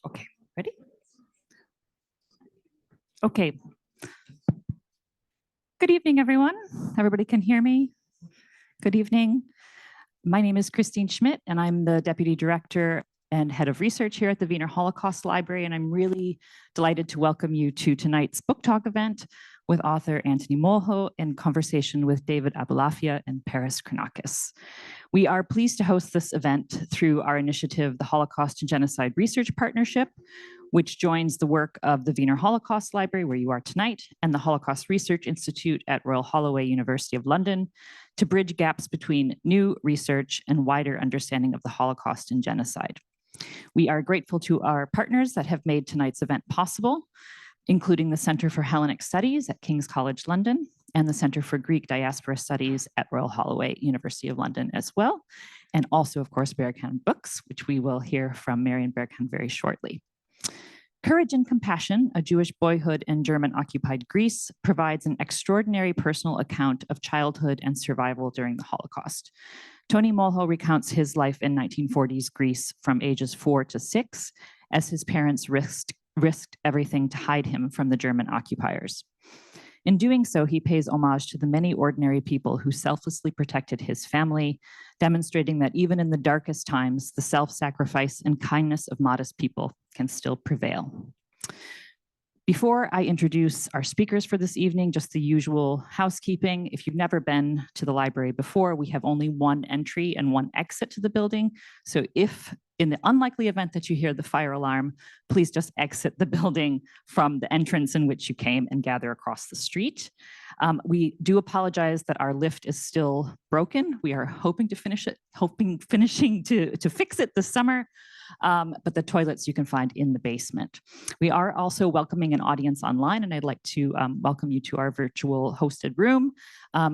Okay, ready? Okay. Good evening, everyone. Everybody can hear me? Good evening. My name is Christine Schmidt, and I'm the Deputy Director and Head of Research here at the Wiener Holocaust Library, and I'm really delighted to welcome you to tonight's book talk event with author Antony Molho in conversation with David Abulafia and Paris Chronakis. We are pleased to host this event through our initiative, the Holocaust and Genocide Research Partnership, which joins the work of the Wiener Holocaust Library, where you are tonight, and the Holocaust Research Institute at Royal Holloway University of London, to bridge gaps between new research and wider understanding of the Holocaust and genocide. We are grateful to our partners that have made tonight's event possible, including the Center for Hellenic Studies at King's College London and the Center for Greek Diaspora Studies at Royal Holloway University of London as well, and also, of course, Berghahn Books, which we will hear from Marion Berghahn very shortly. Courage and Compassion, A Jewish Boyhood in German-Occupied Greece, provides an extraordinary personal account of childhood and survival during the Holocaust. Tony Molho recounts his life in 1940s Greece from ages 4 to 6, as his parents risked everything to hide him from the German occupiers. In doing so, he pays homage to the many ordinary people who selflessly protected his family, demonstrating that even in the darkest times, the self-sacrifice and kindness of modest people can still prevail. Before I introduce our speakers for this evening, just the usual housekeeping. If you've never been to the library before, we have only one entry and one exit to the building. So if in the unlikely event that you hear the fire alarm, please just exit the building from the entrance in which you came and gather across the street. We do apologize that our lift is still broken. We are hoping to finishing to fix it this summer. But the toilets you can find in the basement. We are also welcoming an audience online, and I'd like to welcome you to our virtual hosted room.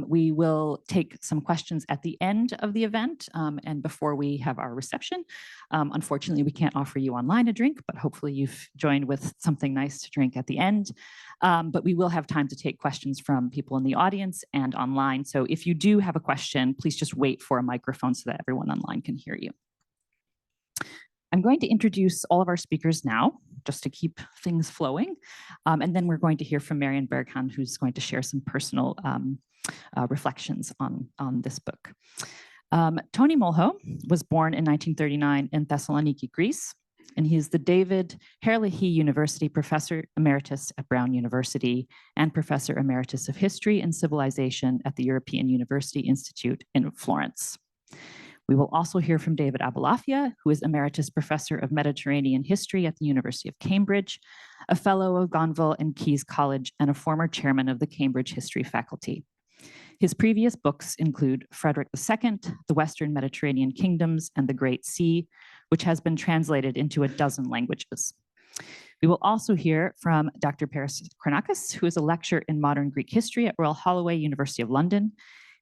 We will take some questions at the end of the event and before we have our reception. Unfortunately, we can't offer you online a drink, but hopefully you've joined with something nice to drink at the end. But we will have time to take questions from people in the audience and online. So if you do have a question, please just wait for a microphone so that everyone online can hear you. I'm going to introduce all of our speakers now, just to keep things flowing. And then we're going to hear from Marion Berghahn, who's going to share some personal reflections on this book. Tony Molho was born in 1939 in Thessaloniki, Greece, and he is the David Herlihy University Professor Emeritus at Brown University and Professor Emeritus of History and Civilization at the European University Institute in Florence. We will also hear from David Abulafia, who is Emeritus Professor of Mediterranean History at the University of Cambridge, a Fellow of Gonville and Caius College, and a former chairman of the Cambridge History faculty. His previous books include Frederick II, The Western Mediterranean Kingdoms, and the Great Sea, which has been translated into a dozen languages. We will also hear from Dr. Paris Chronakis, who is a lecturer in modern Greek history at Royal Holloway, University of London.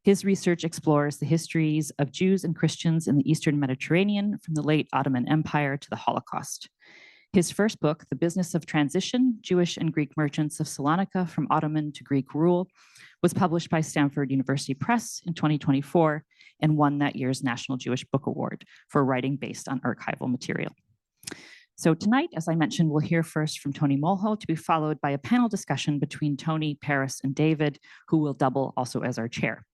His research explores the histories of Jews and Christians in the Eastern Mediterranean from the late Ottoman Empire to the Holocaust. His first book, The Business of Transition, Jewish and Greek Merchants of Salonica from Ottoman to Greek Rule, was published by Stanford University Press in 2024 and won that year's National Jewish Book Award for writing based on archival material. So tonight, as I mentioned, we'll hear first from Tony Molho, to be followed by a panel discussion between Tony, Paris, and David, who will double also as our chair.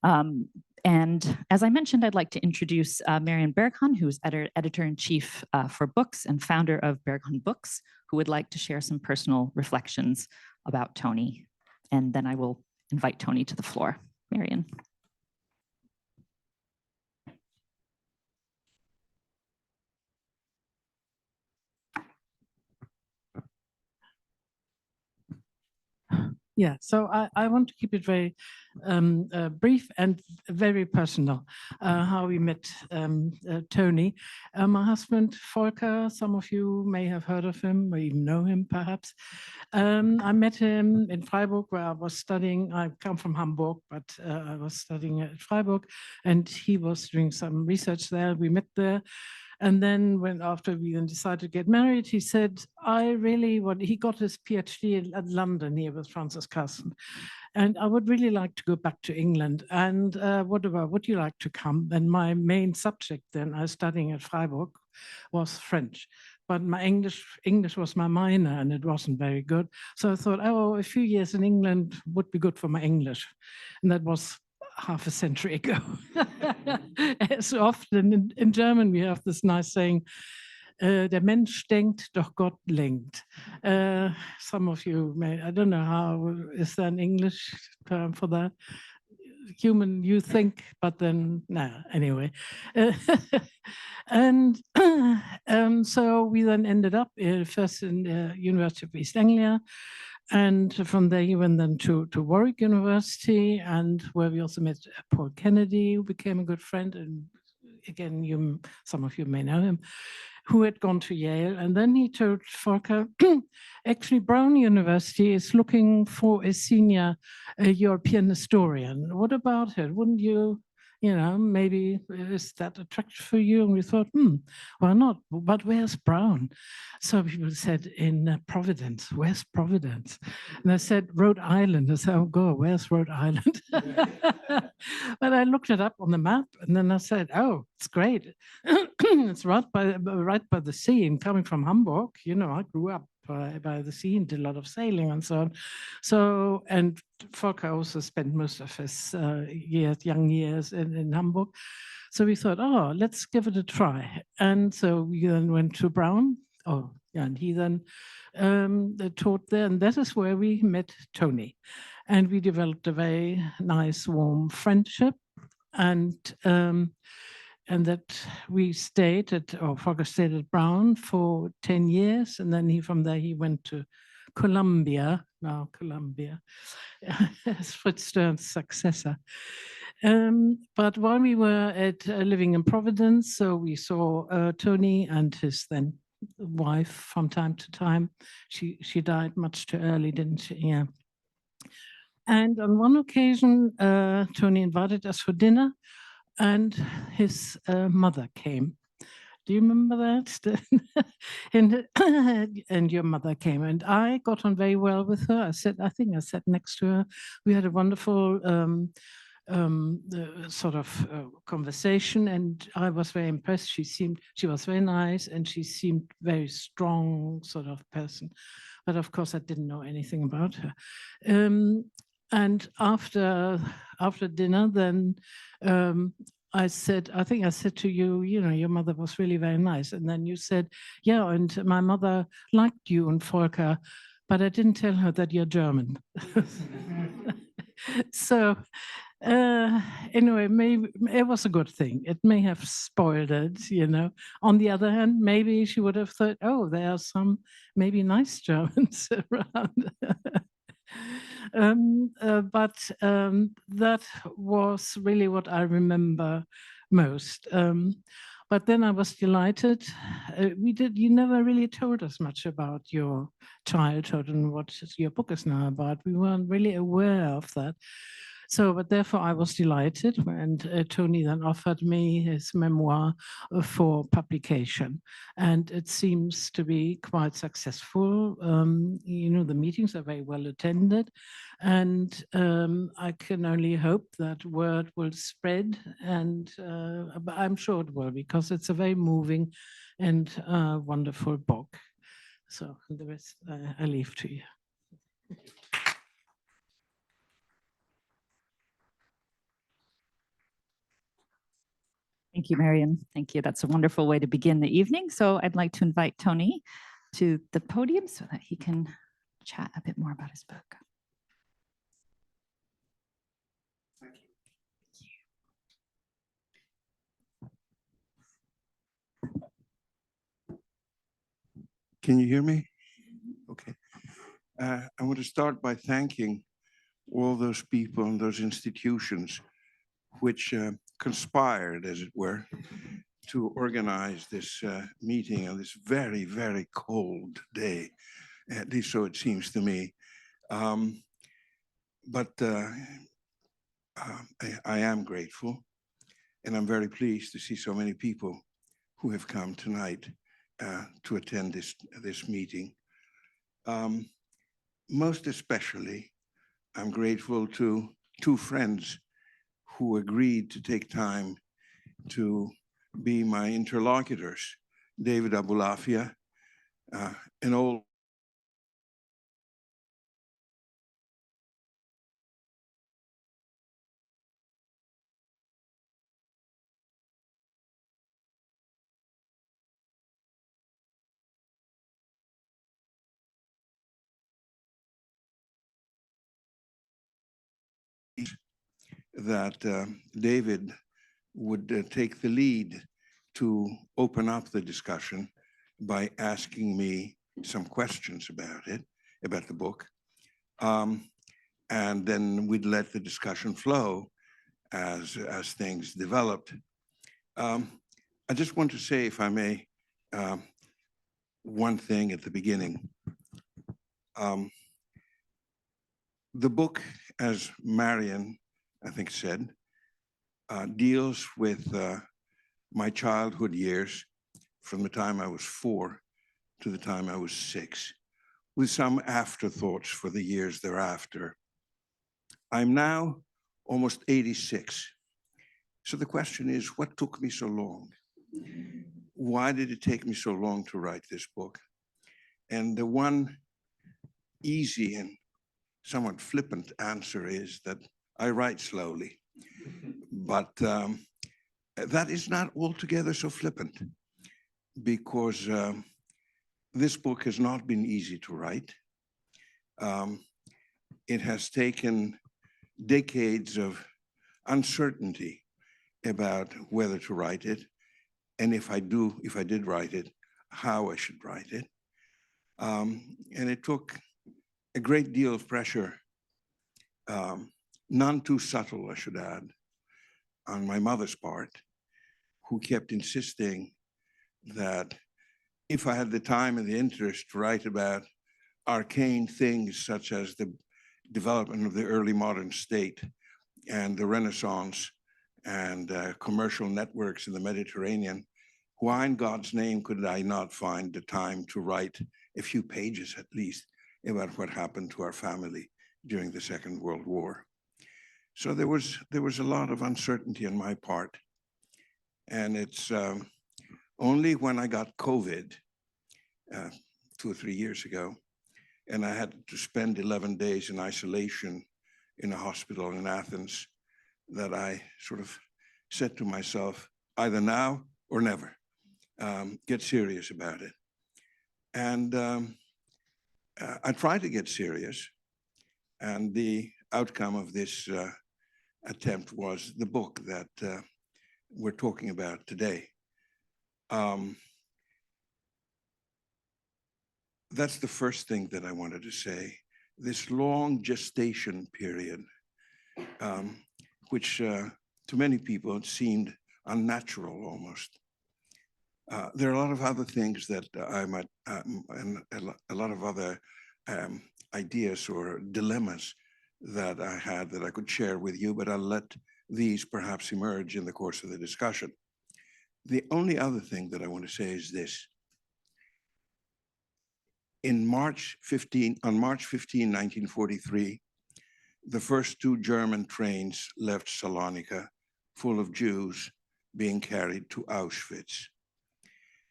And as I mentioned, I'd like to introduce Marion Berghahn, who is editor-in-chief for books and founder of Berghahn Books, who would like to share some personal reflections about Tony. And then I will invite Tony to the floor. Marion. Yeah, so I want to keep it very brief and very personal, how we met Tony. My husband, Volker, some of you may have heard of him or even know him perhaps. I met him in Freiburg where I was studying. I come from Hamburg, but I was studying at Freiburg and he was doing some research there. We met there. And then after we then decided to get married, he said, he got his PhD at London here with Francis Carson. And I would really like to go back to England. And would you like to come? And my main subject then, I was studying at Freiburg, was French. But my English was my minor, and it wasn't very good. So I thought, oh, a few years in England would be good for my English. And that was half a century ago. As often in German, we have this nice saying, der Mensch denkt, doch Gott lenkt. Some of you may, I don't know how, is there an English term for that? Human, you think, but then, no, anyway. And so we then ended up first in the University of East Anglia, and from there he went then to Warwick University, and where we also met Paul Kennedy, who became a good friend, and again, some of you may know him, who had gone to Yale. And then he told Volker, actually Brown University is looking for a senior European historian. What about it? Wouldn't you, maybe is that attractive for you? And we thought, why not? But where's Brown? So people said in Providence. Where's Providence? And I said, Rhode Island. I said, oh God, where's Rhode Island? But I looked it up on the map, and then I said, oh, it's great. It's right by the sea. And coming from Hamburg, I grew up by the sea and did a lot of sailing and so on. So, and Volker also spent most of his young years in Hamburg. So we thought, oh, let's give it a try. And so we then went to Brown. Oh, yeah, and he then taught there. And that is where we met Tony. And we developed a very nice, warm friendship. And that we stayed Volker stayed at Brown for 10 years. And then from there, he went to Columbia, as Fritz Stern's successor. But while we were living in Providence, so we saw Tony and his then wife from time to time. She died much too early, didn't she? Yeah. And on one occasion, Tony invited us for dinner, and his mother came. Do you remember that? And your mother came, and I got on very well with her. I think I sat next to her. We had a wonderful sort of conversation, and I was very impressed. She was very nice, and she seemed very strong sort of person. But of course, I didn't know anything about her. And after dinner, then I think I said to you, your mother was really very nice. And then you said, yeah, and my mother liked you and Volker, but I didn't tell her that you're German. So anyway, maybe it was a good thing. It may have spoiled it, On the other hand, maybe she would have thought, oh, there are some maybe nice Germans around. But that was really what I remember most. But then I was delighted. You never really told us much about your childhood and what your book is now about. We weren't really aware of that. So, but therefore I was delighted, and Tony then offered me his memoir for publication, and it seems to be quite successful. The meetings are very well attended, and I can only hope that word will spread, and I'm sure it will, because it's a very moving and wonderful book. So the rest I leave to you. Thank you, Marion. Thank you. That's a wonderful way to begin the evening. So I'd like to invite Tony to the podium so that he can chat a bit more about his book. Thank you. Can you hear me? Okay. I want to start by thanking all those people and those institutions which conspired, as it were, to organize this meeting on this very, very cold day, at least so it seems to me. But I am grateful, and I'm very pleased to see so many people who have come tonight to attend this meeting. Most especially, I'm grateful to two friends who agreed to take time to be my interlocutors, David Abulafia, an old that David would take the lead to open up the discussion by asking me some questions about it, about the book. And then we'd let the discussion flow as things developed. I just want to say, if I may, one thing at the beginning. The book, as Marion, I think, said, deals with my childhood years from the time I was 4 to the time I was 6, with some afterthoughts for the years thereafter. I'm now almost 86. So the question is, what took me so long? Why did it take me so long to write this book? And the one easy and somewhat flippant answer is that I write slowly. But that is not altogether so flippant, because this book has not been easy to write. It has taken decades of uncertainty about whether to write it, and if I did write it, how I should write it. And it took a great deal of pressure, none too subtle, I should add, on my mother's part, who kept insisting that if I had the time and the interest to write about arcane things such as the development of the early modern state and the Renaissance and commercial networks in the Mediterranean, why in God's name could I not find the time to write a few pages at least about what happened to our family during the Second World War? So there was a lot of uncertainty on my part. And it's only when I got COVID 2 or 3 years ago, and I had to spend 11 days in isolation in a hospital in Athens, that I sort of said to myself, either now or never, get serious about it. And I tried to get serious, and the outcome of this attempt was the book that we're talking about today. That's the first thing that I wanted to say. This long gestation period, which to many people it seemed unnatural almost. There are a lot of other things that I might, and a lot of other ideas or dilemmas that I had that I could share with you, but I'll let these perhaps emerge in the course of the discussion. The only other thing that I want to say is this. On March 15, 1943, the first 2 German trains left Salonica full of Jews being carried to Auschwitz.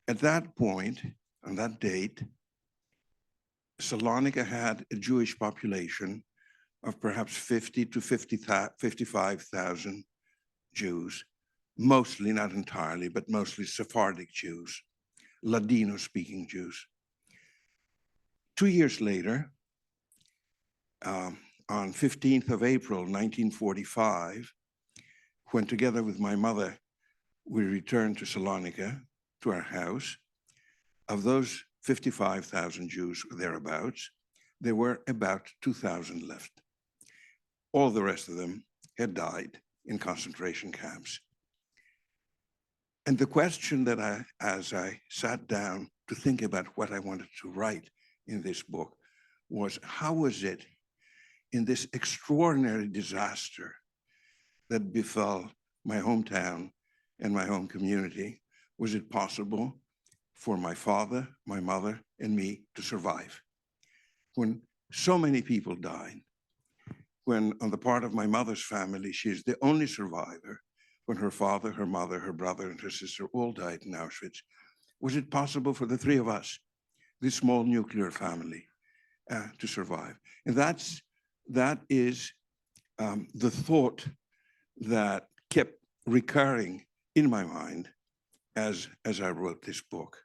At that point, on that date, Salonica had a Jewish population of perhaps 50 to 55,000 Jews, mostly, not entirely, but mostly Sephardic Jews, Ladino-speaking Jews. 2 years later, on 15th of April, 1945, when together with my mother, we returned to Salonica, to our house, of those 55,000 Jews or thereabouts, there were about 2,000 left. All the rest of them had died in concentration camps. And the question that as I sat down to think about what I wanted to write in this book was, how was it in this extraordinary disaster that befell my hometown and my home community, was it possible for my father, my mother, and me to survive? When so many people died, when on the part of my mother's family, she is the only survivor, when her father, her mother, her brother, and her sister all died in Auschwitz, was it possible for the three of us, this small nuclear family, to survive? And that is the thought that kept recurring in my mind as I wrote this book.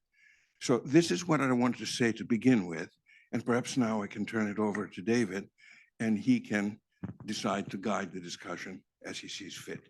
So this is what I wanted to say to begin with, and perhaps now I can turn it over to David, and he can decide to guide the discussion as he sees fit.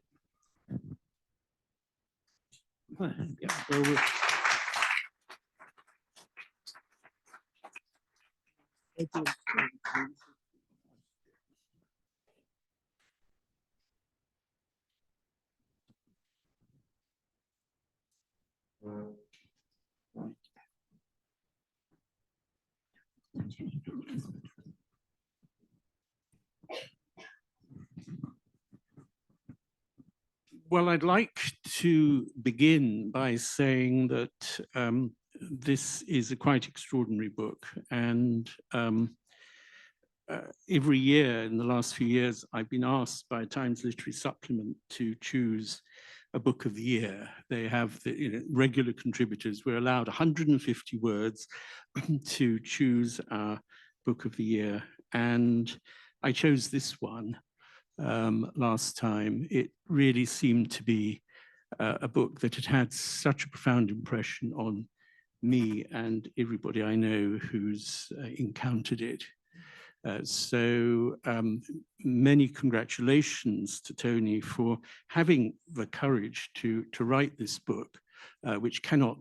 Well, I'd like to begin by saying that this is a quite extraordinary book. And every year in the last few years, I've been asked by Times Literary Supplement to choose a book of the year. They have the regular contributors. We're allowed 150 words to choose our book of the year. And I chose this one last time. It really seemed to be a book that had had such a profound impression on me and everybody I know who's encountered it. So many congratulations to Tony for having the courage to write this book, which cannot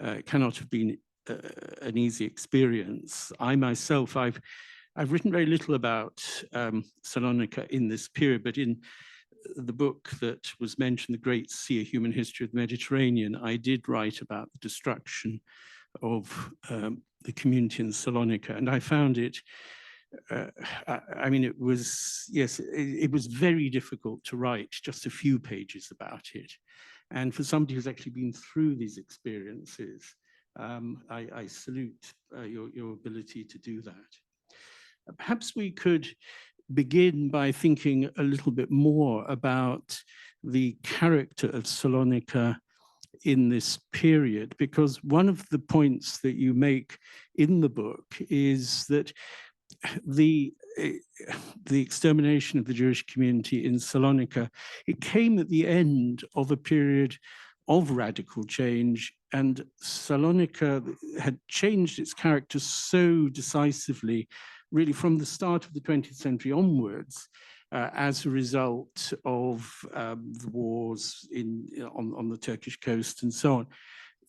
have been an easy experience. I myself, I've written very little about Salonica in this period, but in the book that was mentioned, The Great Sea, A Human History of the Mediterranean, I did write about the destruction of the community in Salonica, and I found it, I mean, it was, yes, it was very difficult to write just a few pages about it. And for somebody who's actually been through these experiences, I salute your ability to do that. Perhaps we could begin by thinking a little bit more about the character of Salonica in this period, because one of the points that you make in the book is that the extermination of the Jewish community in Salonica, it came at the end of a period of radical change, and Salonica had changed its character so decisively, really from the start of the 20th century onwards, as a result of the wars on the Turkish coast and so on.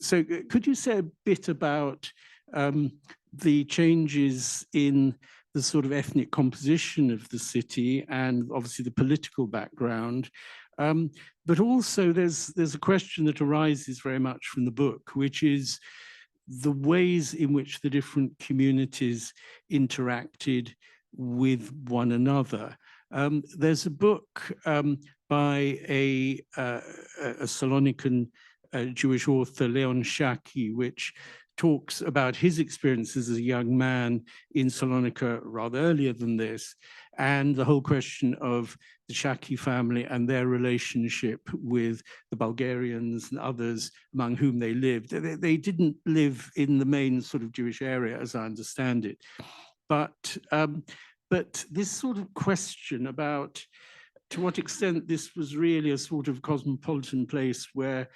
So could you say a bit about the changes in the sort of ethnic composition of the city and obviously the political background? But also there's a question that arises very much from the book, which is the ways in which the different communities interacted with one another. There's a book by a Salonican Jewish author, Leon Shaki, which talks about his experiences as a young man in Salonica rather earlier than this, and the whole question of the Shaki family and their relationship with the Bulgarians and others among whom they lived. They didn't live in the main sort of Jewish area, as I understand it. But this sort of question about to what extent this was really a sort of cosmopolitan place where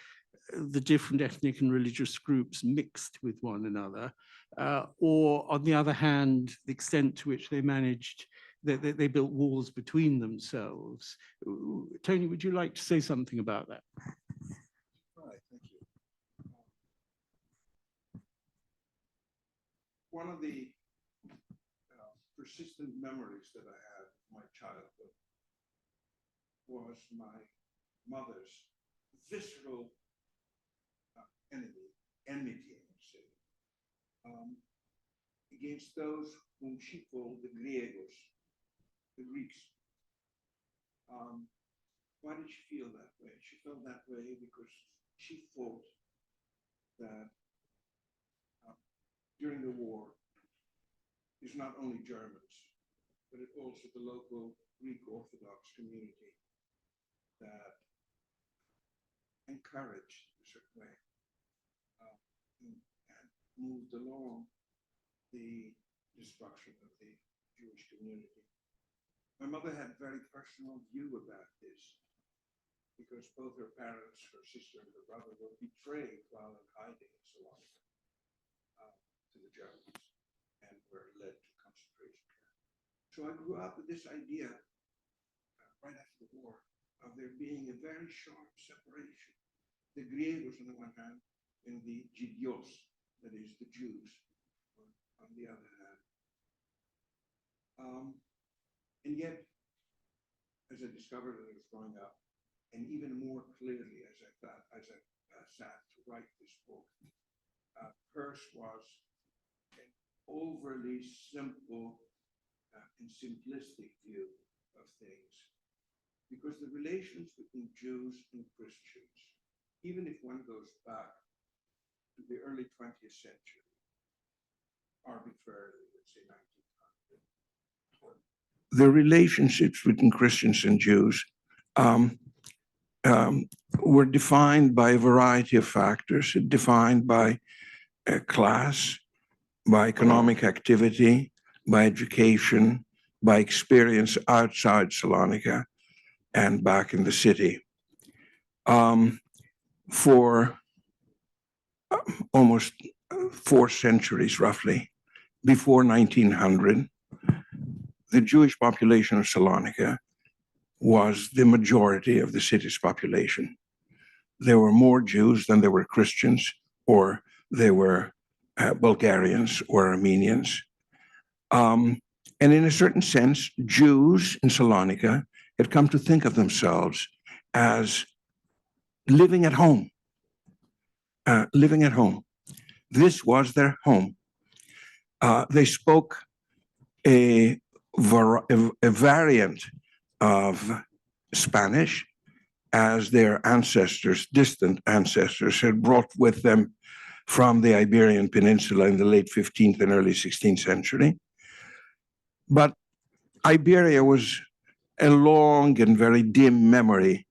the different ethnic and religious groups mixed with one another, or on the other hand, the extent to which they managed, they built walls between themselves. Tony, would you like to say something about that? Right, thank you. One of the persistent memories that I had of my childhood was my mother's visceral enmity, I would say, against those whom she called the Griegos, the Greeks. Why did she feel that way? She felt that way because she thought that during the war, it's not only Germans, but it's also the local Greek Orthodox community that encouraged, in a certain way, and moved along the destruction of the Jewish community. My mother had a very personal view about this because both her parents, her sister and her brother, were betrayed while in hiding in Salonica to the Germans and were led to concentration camps. So I grew up with this idea right after the war of there being a very sharp separation. The Griegos on the one hand and the Gidios, that is the Jews, on the other hand. And yet, as I discovered as I was growing up, and even more clearly as I sat to write this book, hers was an overly simple and simplistic view of things. Because the relations between Jews and Christians, even if one goes back to the early 20th century, arbitrarily, let's say 1900, the relationships between Christians and Jews were defined by a variety of factors, defined by class, by economic activity, by education, by experience outside Salonica and back in the city. For almost 4 centuries, roughly, before 1900, the Jewish population of Salonica was the majority of the city's population. There were more Jews than there were Christians, or there were Bulgarians or Armenians. And in a certain sense, Jews in Salonica had come to think of themselves as living at home. Living at home. This was their home. They spoke a variant of Spanish as their ancestors, distant ancestors, had brought with them from the Iberian Peninsula in the late 15th and early 16th century. But Iberia was a long and very dim memory.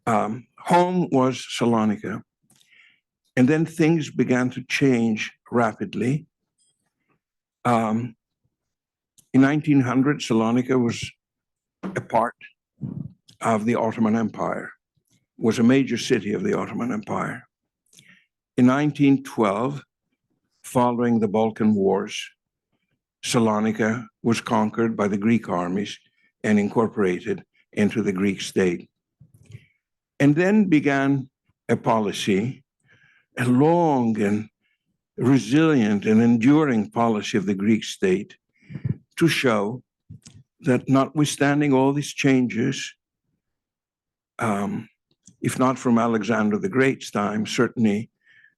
Home was Salonica. And then things began to change rapidly. In 1900, Salonica was a part of the Ottoman Empire, was a major city of the Ottoman Empire. In 1912, following the Balkan Wars, Salonica was conquered by the Greek armies and incorporated into the Greek state. And then began a policy, a long and resilient and enduring policy of the Greek state to show that notwithstanding all these changes, if not from Alexander the Great's time, certainly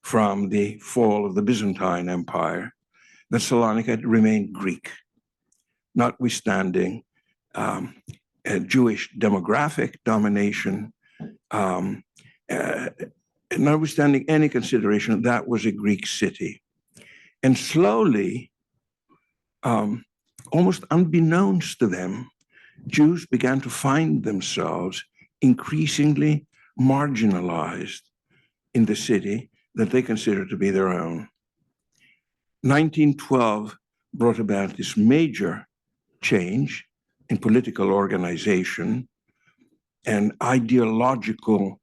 from the fall of the Byzantine Empire, that Salonica remained Greek, notwithstanding a Jewish demographic domination, notwithstanding any consideration, that was a Greek city. And slowly, almost unbeknownst to them, Jews began to find themselves increasingly marginalized in the city that they considered to be their own. 1912 brought about this major change in political organization and ideological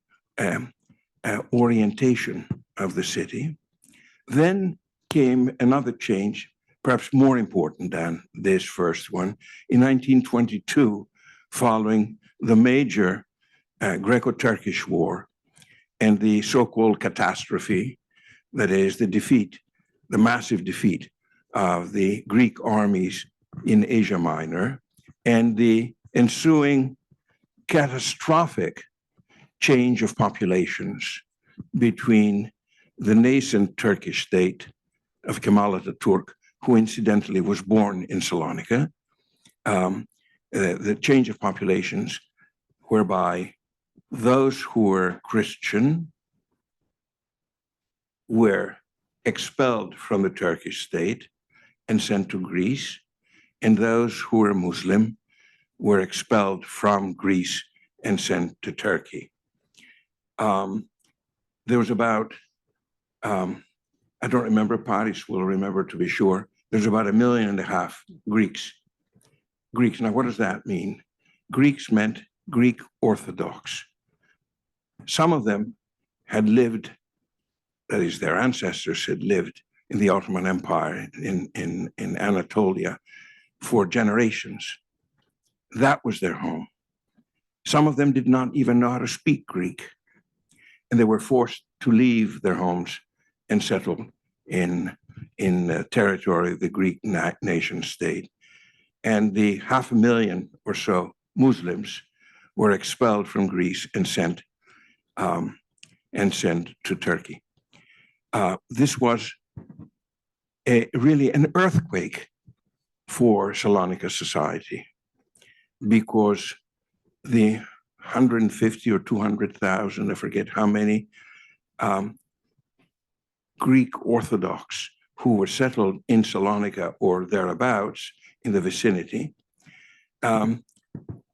orientation of the city. Then came another change, perhaps more important than this first one, in 1922, following the major Greco-Turkish War and the so-called catastrophe, that is the defeat, the massive defeat of the Greek armies in Asia Minor, and the ensuing catastrophic change of populations between the nascent Turkish state of Kemal Atatürk, who incidentally was born in Salonica, the change of populations whereby those who were Christian were expelled from the Turkish state and sent to Greece, and those who were Muslim were expelled from Greece and sent to Turkey. There was about, I don't remember, Paris will remember to be sure, there's about 1.5 million Greeks. Now what does that mean? Greeks meant Greek Orthodox. Some of them had lived, that is, their ancestors had lived in the Ottoman Empire in Anatolia for generations. That was their home. Some of them did not even know how to speak Greek, and they were forced to leave their homes and settle in the territory of the Greek nation state. And the 500,000 or so Muslims were expelled from Greece and sent to Turkey. This was really an earthquake for Salonica society, because the 150 or 200,000, I forget how many, Greek Orthodox who were settled in Salonica or thereabouts in the vicinity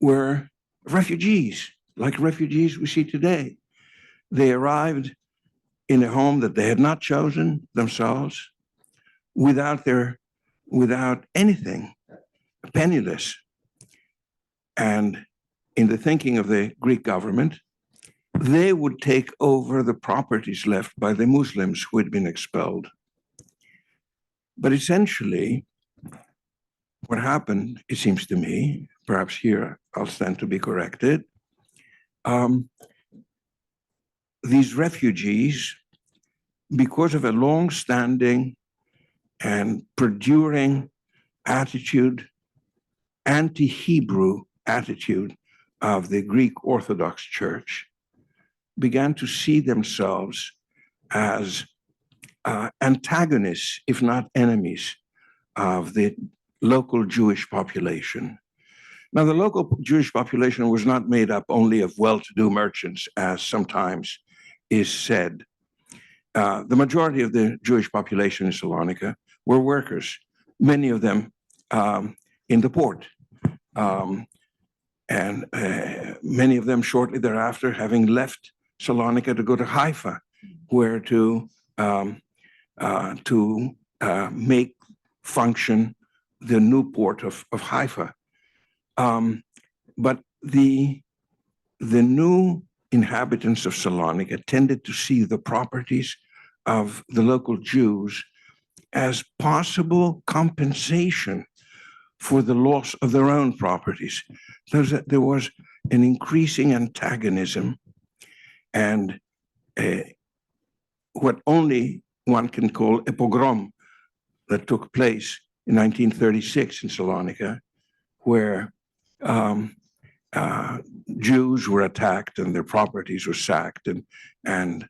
were refugees, like refugees we see today. They arrived in a home that they had not chosen themselves, without anything, penniless. And in the thinking of the Greek government, they would take over the properties left by the Muslims who had been expelled. But essentially, what happened, it seems to me, perhaps here I'll stand to be corrected, these refugees, because of a long-standing and perduring attitude, anti-Hebrew attitude of the Greek Orthodox Church, began to see themselves as antagonists, if not enemies, of the local Jewish population. Now, the local Jewish population was not made up only of well-to-do merchants, as sometimes is said. The majority of the Jewish population in Salonica were workers, many of them in the port, and many of them shortly thereafter having left Salonica to go to Haifa, where to make function the new port of Haifa. But the new inhabitants of Salonica tended to see the properties of the local Jews as possible compensation for the loss of their own properties. There was an increasing antagonism, and what only one can call a pogrom that took place in 1936 in Salonica, where Jews were attacked and their properties were sacked, and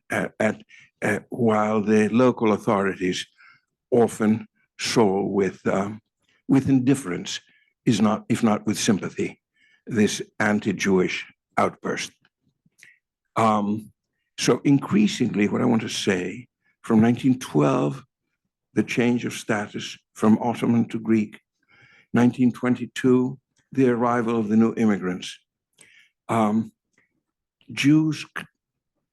while the local authorities often saw with indifference, if not with sympathy, this anti-Jewish outburst. So increasingly, what I want to say, from 1912, the change of status from Ottoman to Greek, 1922, the arrival of the new immigrants, Jews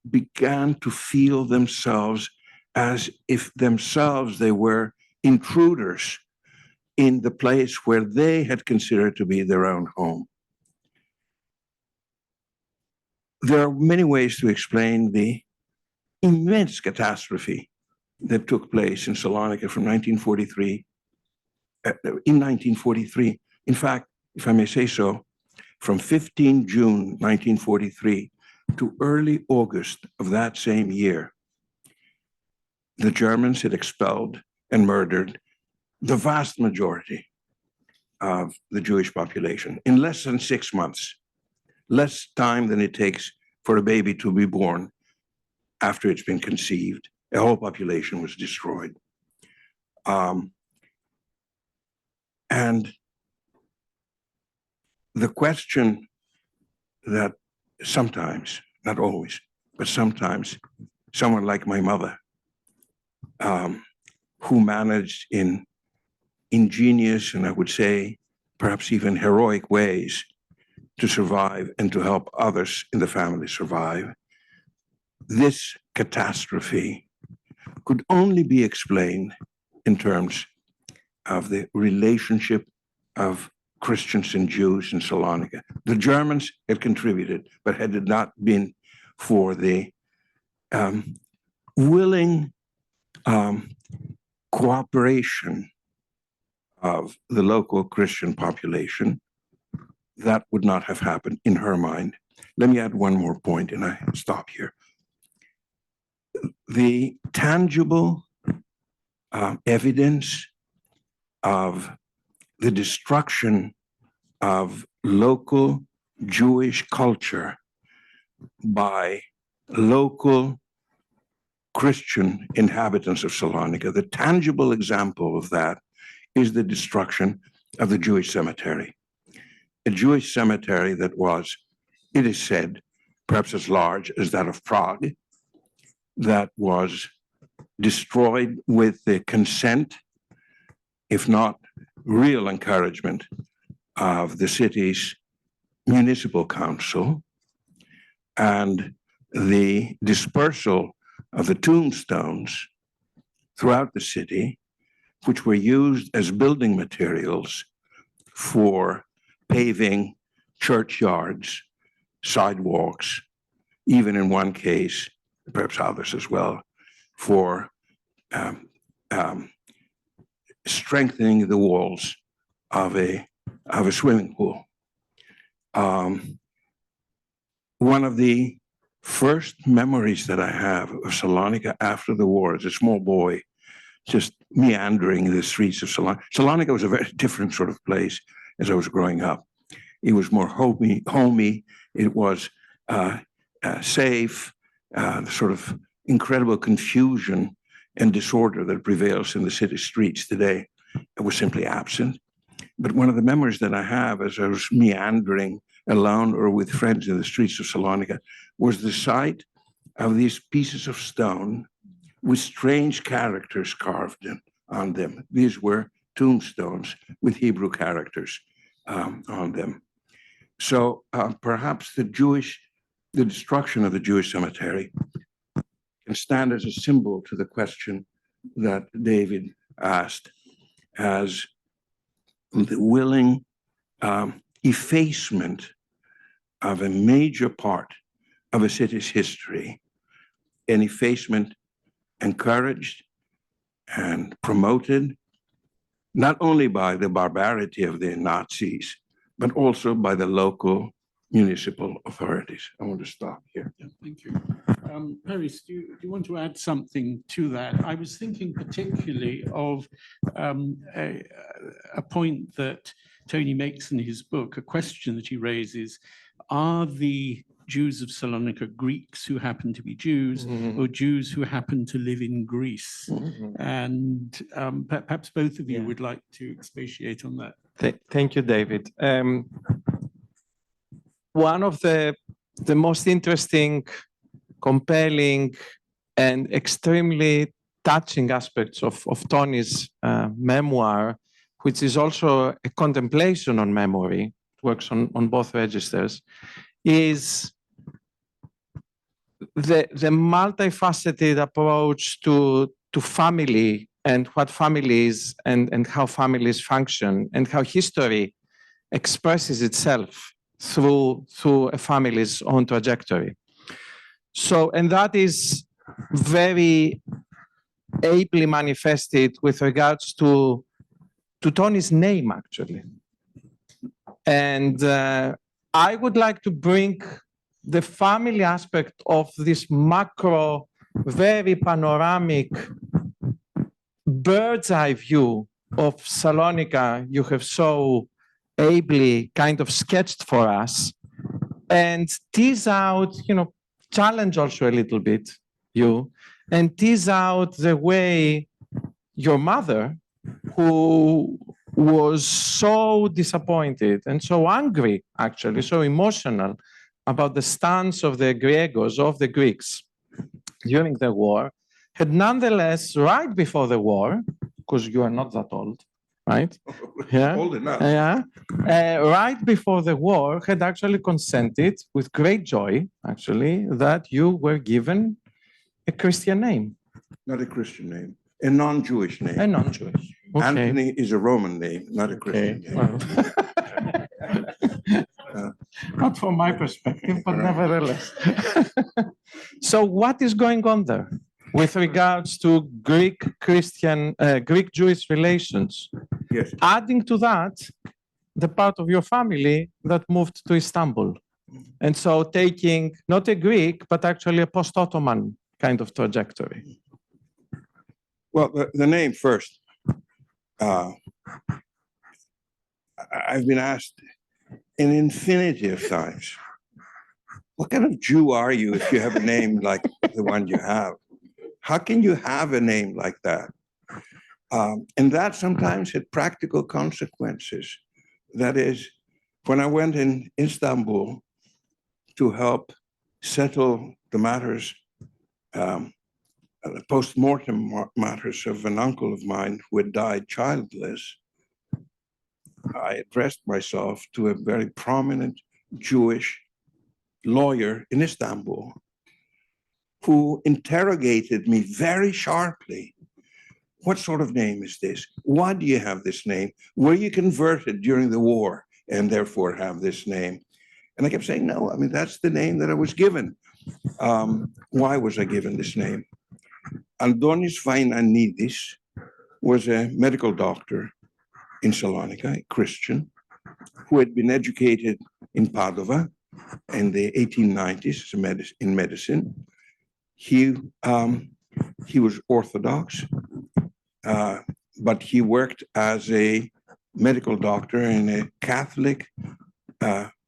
began to feel themselves as if themselves they were intruders in the place where they had considered to be their own home. There are many ways to explain the immense catastrophe that took place in Salonica from 1943, in 1943. In fact, if I may say so, from 15 June 1943 to early August of that same year, the Germans had expelled and murdered the vast majority of the Jewish population in less than 6 months, less time than it takes for a baby to be born after it's been conceived. A whole population was destroyed. And the question that sometimes, not always, but sometimes someone like my mother who managed in ingenious and I would say perhaps even heroic ways to survive and to help others in the family survive. This catastrophe could only be explained in terms of the relationship of Christians and Jews in Salonica. The Germans had contributed, but had it not been for the willing cooperation of the local Christian population, that would not have happened in her mind. Let me add one more point and I stop here. The tangible evidence of the destruction of local Jewish culture by local Christian inhabitants of Salonica, the tangible example of that is the destruction of the Jewish cemetery. A Jewish cemetery that was, it is said, perhaps as large as that of Prague, that was destroyed with the consent, if not real encouragement, of the city's municipal council, and the dispersal of the tombstones throughout the city, which were used as building materials for paving churchyards, sidewalks, even in one case, perhaps others as well, for strengthening the walls of a swimming pool. One of the first memories that I have of Salonica after the war as a small boy, just meandering in the streets of Salonica. Salonica was a very different sort of place as I was growing up. It was more homey. It was safe. The sort of incredible confusion and disorder that prevails in the city streets today, it was simply absent. But one of the memories that I have as I was meandering alone or with friends in the streets of Salonica was the sight of these pieces of stone with strange characters carved on them. These were tombstones with Hebrew characters on them. So perhaps the destruction of the Jewish cemetery can stand as a symbol to the question that David asked, as the willing effacement of a major part of a city's history, an effacement encouraged and promoted not only by the barbarity of the Nazis, but also by the local municipal authorities. I want to stop here. Yeah, thank you. Paris, do you want to add something to that? I was thinking particularly of a point that Tony makes in his book, a question that he raises: are the Jews of Salonica Greeks who happen to be Jews, or Jews who happen to live in Greece? And perhaps both of you would like to expatiate on that. Thank you, David. One of the most interesting, compelling, and extremely touching aspects of Tony's memoir, which is also a contemplation on memory, it works on both registers, is the multifaceted approach to family and what family is and how families function and how history expresses itself through a family's own trajectory. So, and that is very ably manifested with regards to Tony's name, actually. And I would like to bring the family aspect of this macro, very panoramic bird's eye view of Salonica you have so ably kind of sketched for us, and tease out, challenge also a little bit and tease out the way your mother, who was so disappointed and so angry, actually, so emotional about the stance of the Griegos, of the Greeks during the war, had nonetheless, right before the war, because you are not that old, right? Yeah. Old enough. Yeah. Right before the war, had actually consented with great joy, actually, that you were given a Christian name. Not a Christian name, a non-Jewish name. A non-Jewish. Okay. Anthony is a Roman name, not a Christian name. Well, not from my perspective, but nevertheless. So what is going on there with regards to Greek-Jewish relations? Yes. Adding to that, the part of your family that moved to Istanbul. And so taking not a Greek, but actually a post-Ottoman kind of trajectory. Well, the name first. I've been asked an infinity of times, what kind of Jew are you if you have a name like the one you have? How can you have a name like that? And that sometimes had practical consequences. That is, when I went in Istanbul to help settle the matters, the post-mortem matters of an uncle of mine who had died childless, I addressed myself to a very prominent Jewish lawyer in Istanbul who interrogated me very sharply. What sort of name is this? Why do you have this name? Were you converted during the war and therefore have this name? And I kept saying, no, I mean, that's the name that I was given. Why was I given this name? Antonis Vainanidis was a medical doctor in Salonica, a Christian, who had been educated in Padova in the 1890s in medicine. He was Orthodox, but he worked as a medical doctor in a Catholic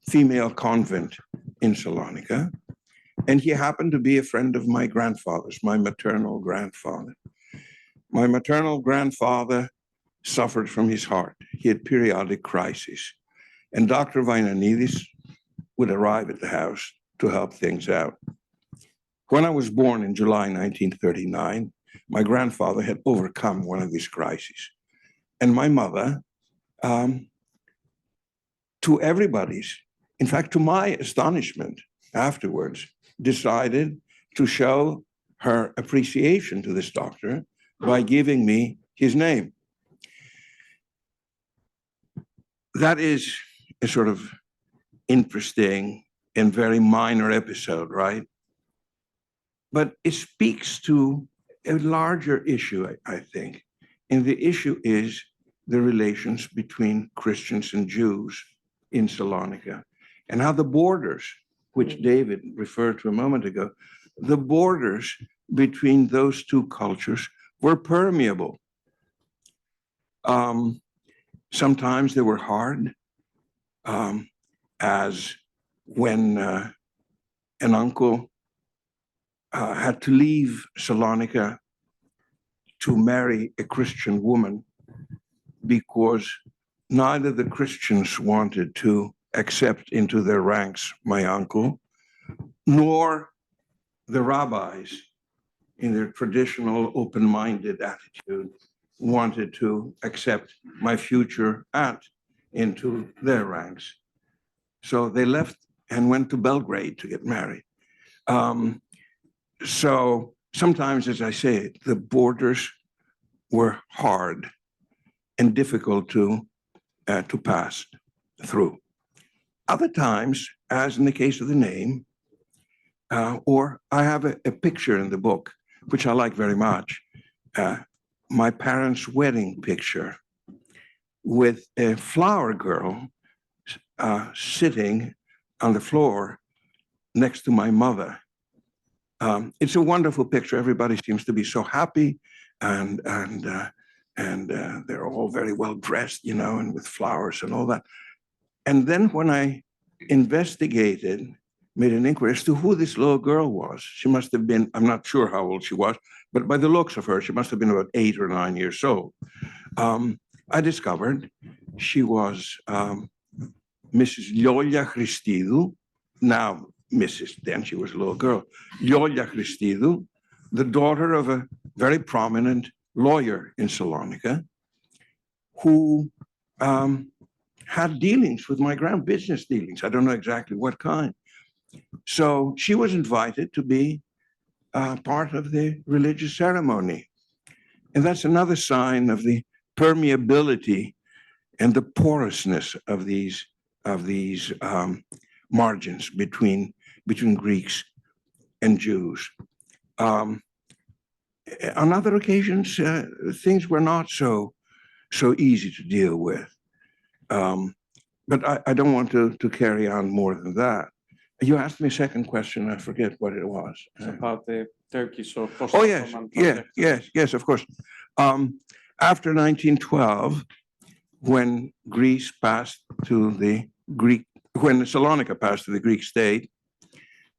female convent in Salonica. And he happened to be a friend of my grandfather's, my maternal grandfather. My maternal grandfather suffered from his heart. He had periodic crises. And Dr. Vainanidis would arrive at the house to help things out. When I was born in July 1939, my grandfather had overcome one of these crises. And my mother, to everybody's, in fact, to my astonishment afterwards, decided to show her appreciation to this doctor by giving me his name. That is a sort of interesting and very minor episode, right? But it speaks to a larger issue, I think. And the issue is the relations between Christians and Jews in Salonica, and how the borders, which David referred to a moment ago, the borders between those two cultures were permeable. Sometimes they were hard, as when an uncle had to leave Salonica to marry a Christian woman because neither the Christians wanted to accept into their ranks my uncle, nor the rabbis, in their traditional open-minded attitude, wanted to accept my future aunt into their ranks. So they left and went to Belgrade to get married. So sometimes, as I say, the borders were hard and difficult to pass through. Other times, as in the case of the name, or I have a picture in the book, which I like very much, my parents' wedding picture with a flower girl sitting on the floor next to my mother. It's a wonderful picture. Everybody seems to be so happy, and they're all very well dressed, you know, and with flowers and all that. And then when I investigated, made an inquiry as to who this little girl was, she must have been, I'm not sure how old she was, but by the looks of her, she must have been about 8 or 9 years old. I discovered she was Mrs. Liolia Christidou, now Mrs., then she was a little girl, Liolia Christidou, the daughter of a very prominent lawyer in Salonica who had dealings with my business dealings. I don't know exactly what kind. So she was invited to be part of the religious ceremony. And that's another sign of the permeability and the porousness of these margins between Greeks and Jews. On other occasions, things were not so easy to deal with. But I don't want to carry on more than that. You asked me a second question. I forget what it was. It's about the Turkish or Oh, yes, yes, of course. After 1912, when Greece passed to the when Salonica passed to the Greek state,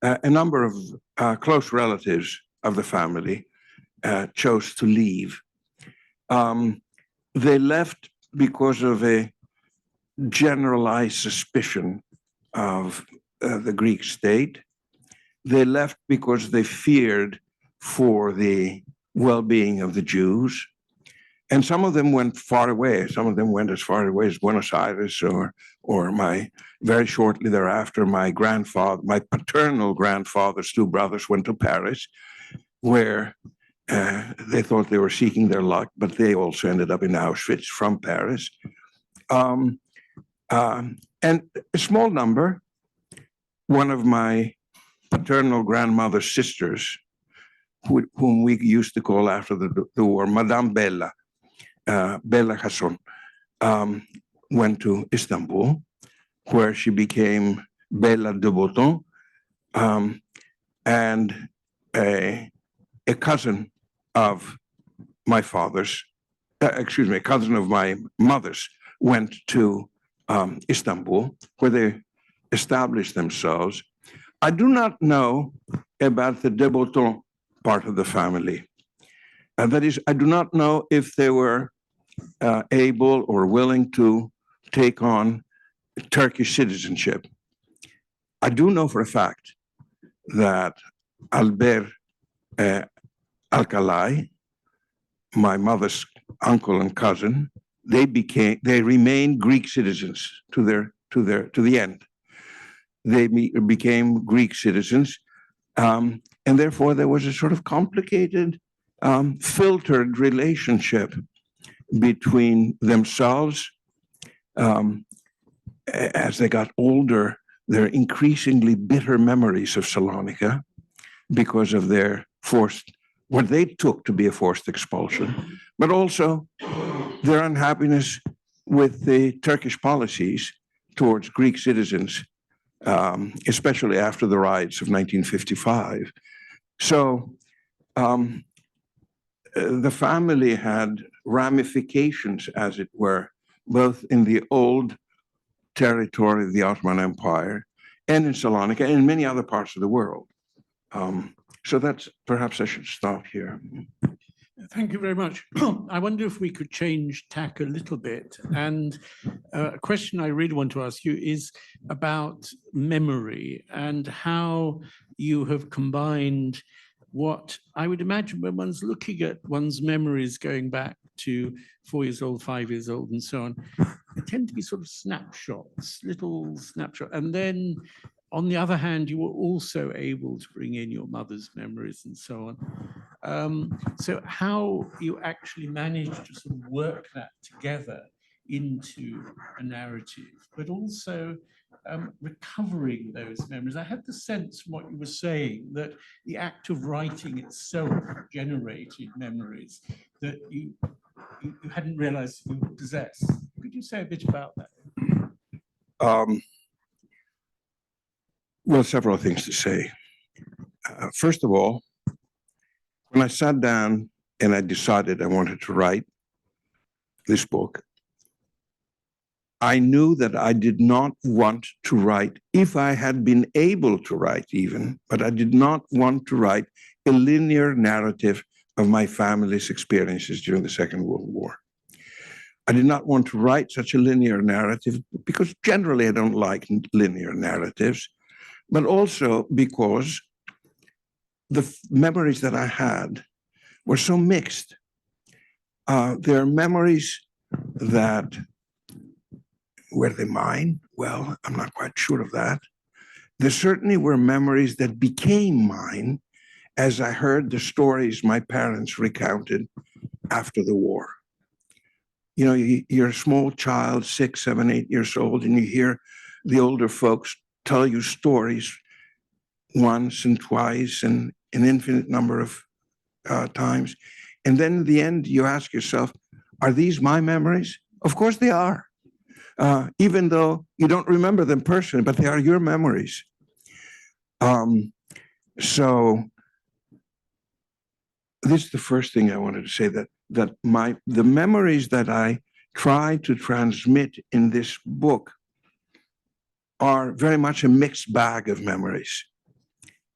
a number of close relatives of the family chose to leave. They left because of a generalized suspicion of the Greek state. They left because they feared for the well-being of the Jews. And some of them went far away. Some of them went as far away as Buenos Aires, or very shortly thereafter, my paternal grandfather's two brothers went to Paris, where they thought they were seeking their luck, but they also ended up in Auschwitz from Paris. And a small number, one of my paternal grandmother's sisters, whom we used to call after the war, Madame Bella, Bella Hasson, went to Istanbul, where she became Bella de Botton, and a cousin of my father's, a cousin of my mother's went to Istanbul, where they established themselves. I do not know about the de Botton part of the family. And that is, I do not know if they were able or willing to take on Turkish citizenship. I do know for a fact that Albert Alcalay, my mother's uncle and cousin, they remained Greek citizens to the end. They became Greek citizens, and therefore there was a sort of complicated, filtered relationship between themselves. As they got older, their increasingly bitter memories of Salonica because of their what they took to be a forced expulsion, but also their unhappiness with the Turkish policies towards Greek citizens, especially after the riots of 1955. So the family had ramifications, as it were, both in the old territory of the Ottoman Empire and in Salonica and in many other parts of the world. So that's, perhaps I should stop here. Thank you very much. I wonder if we could change tack a little bit. And a question I really want to ask you is about memory and how you have combined what I would imagine when one's looking at one's memories going back to 4 years old, 5 years old, and so on, they tend to be sort of snapshots, little snapshots. And then on the other hand, you were also able to bring in your mother's memories and so on. So how you actually managed to sort of work that together into a narrative, but also recovering those memories. I had the sense from what you were saying that the act of writing itself generated memories that you hadn't realized you possessed. Could you say a bit about that? Well, several things to say. First of all, when I sat down and I decided I wanted to write this book, I knew that I did not want to write, if I had been able to write even, but I did not want to write a linear narrative of my family's experiences during the Second World War. I did not want to write such a linear narrative because generally I don't like linear narratives, but also because memories that I had were so mixed. There are memories that were they mine? Well, I'm not quite sure of that. There certainly were memories that became mine as I heard the stories my parents recounted after the war. You know, you're a small child, 6, 7, 8 years old, and you hear the older folks tell you stories once and twice and an infinite number of times. And then in the end, you ask yourself, are these my memories? Of course they are. Even though you don't remember them personally, but they are your memories. So this is the first thing I wanted to say, that the memories that I try to transmit in this book are very much a mixed bag of memories.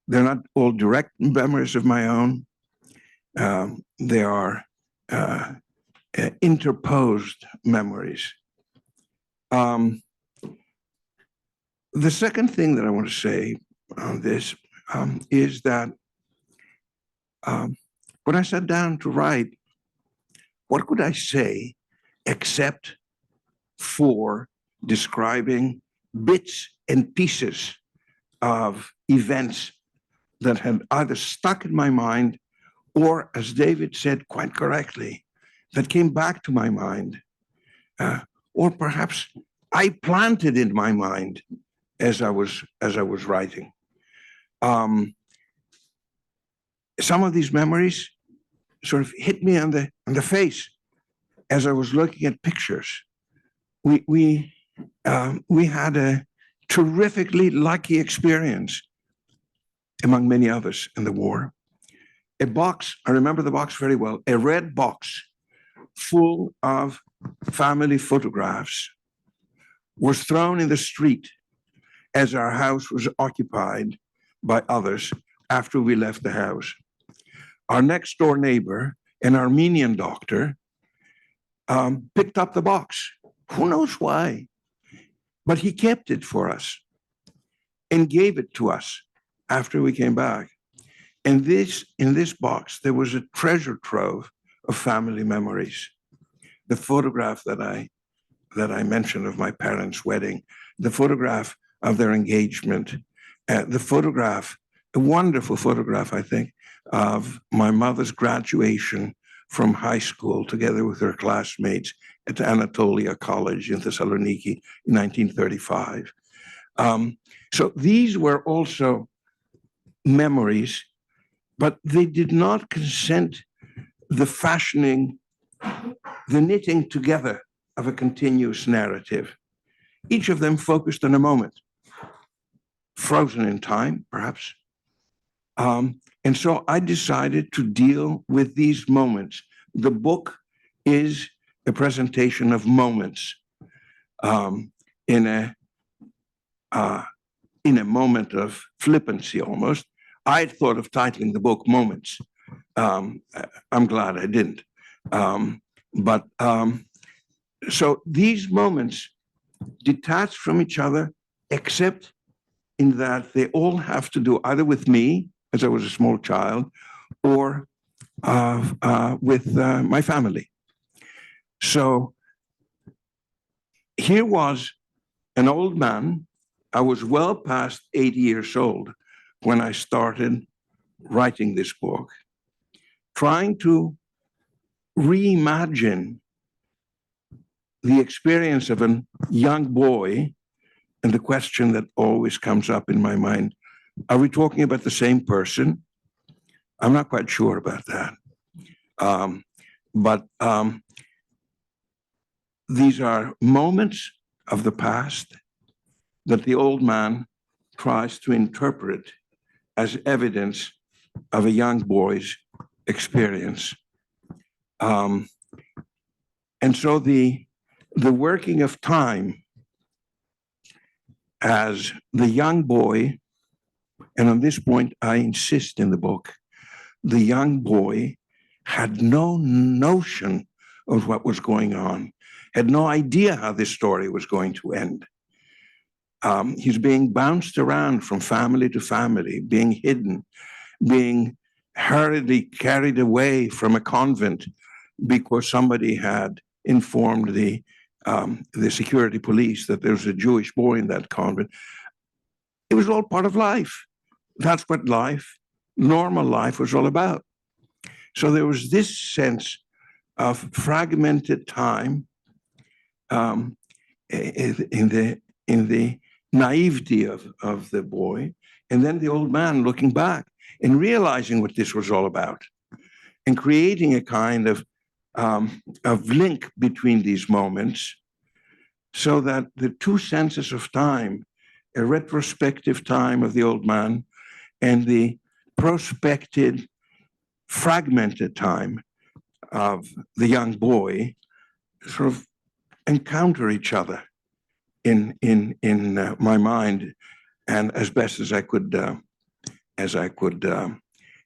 They're not all direct memories of my own. They are interposed memories. The second thing that I want to say on this is that when I sat down to write, what could I say except for describing bits and pieces of events that had either stuck in my mind or, as David said quite correctly, that came back to my mind, or perhaps I planted in my mind as I was writing. Some of these memories sort of hit me on the face as I was looking at pictures. We had a terrifically lucky experience, among many others, in the war. A box, I remember the box very well, a red box full of family photographs was thrown in the street as our house was occupied by others after we left the house. Our next door neighbor, an Armenian doctor, picked up the box. Who knows why? But he kept it for us and gave it to us after we came back. And in this box, there was a treasure trove of family memories. The photograph that I mentioned of my parents' wedding, the photograph of their engagement, the photograph, a wonderful photograph, I think, of my mother's graduation from high school together with her classmates at Anatolia College in Thessaloniki in 1935. So these were also memories, but they did not consent the fashioning, the knitting together of a continuous narrative. Each of them focused on a moment, frozen in time, perhaps. And so I decided to deal with these moments. The book is a presentation of moments in a moment of flippancy almost. I had thought of titling the book Moments. I'm glad I didn't. So these moments detach from each other, except in that they all have to do either with me, as I was a small child, or with my family. So here was an old man. I was well past 80 years old when I started writing this book, trying to reimagine the experience of a young boy. And the question that always comes up in my mind, are we talking about the same person? I'm not quite sure about that. But these are moments of the past that the old man tries to interpret as evidence of a young boy's experience. And so the working of time as the young boy, and on this point I insist in the book, the young boy had no notion of what was going on, had no idea how this story was going to end. He's being bounced around from family to family, being hidden. being hurriedly carried away from a convent because somebody had informed the security police that there was a Jewish boy in that convent. It was all part of life. That's what life, normal life, was all about. So there was this sense of fragmented time in the naivety of the boy, and then the old man looking back and realizing what this was all about, and creating a kind of link between these moments, so that the two senses of time, a retrospective time of the old man and the prospective, fragmented time of the young boy, sort of encounter each other in my mind, and as best as I could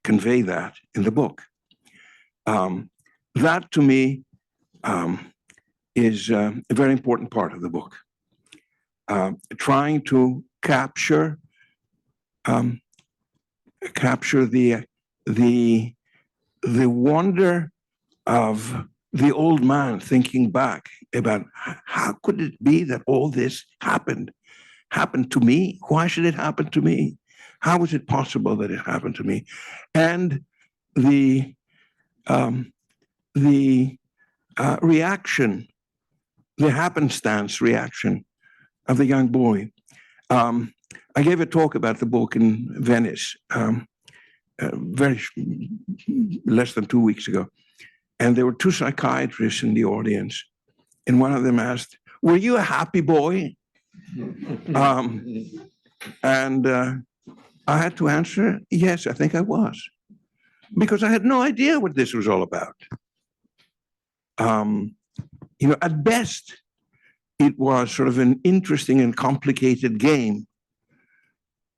convey that in the book. That to me is a very important part of the book. Trying to capture the wonder of the old man thinking back about how could it be that all this happened to me? Why should it happen to me? How is it possible that it happened to me? And the reaction, the happenstance reaction of the young boy. I gave a talk about the book in Venice less than 2 weeks ago. And there were two psychiatrists in the audience. And one of them asked, "Were you a happy boy?" And I had to answer, yes, I think I was. Because I had no idea what this was all about. At best, it was sort of an interesting and complicated game.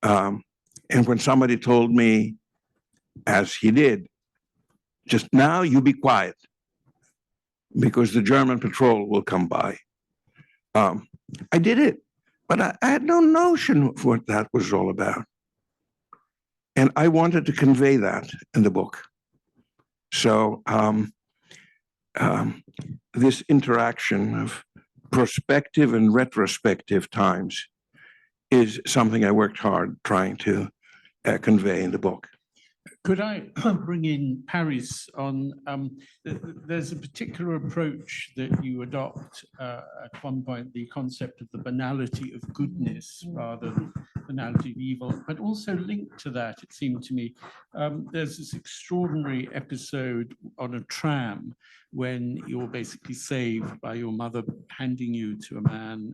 And when somebody told me, as he did, just now you be quiet, because the German patrol will come by. I did it, but I had no notion of what that was all about. And I wanted to convey that in the book. So this interaction of prospective and retrospective times is something I worked hard trying to convey in the book. Could I bring in Paris on, there's a particular approach that you adopt at one point, the concept of the banality of goodness rather than banality of evil, but also linked to that, it seemed to me, there's this extraordinary episode on a tram when you're basically saved by your mother handing you to a man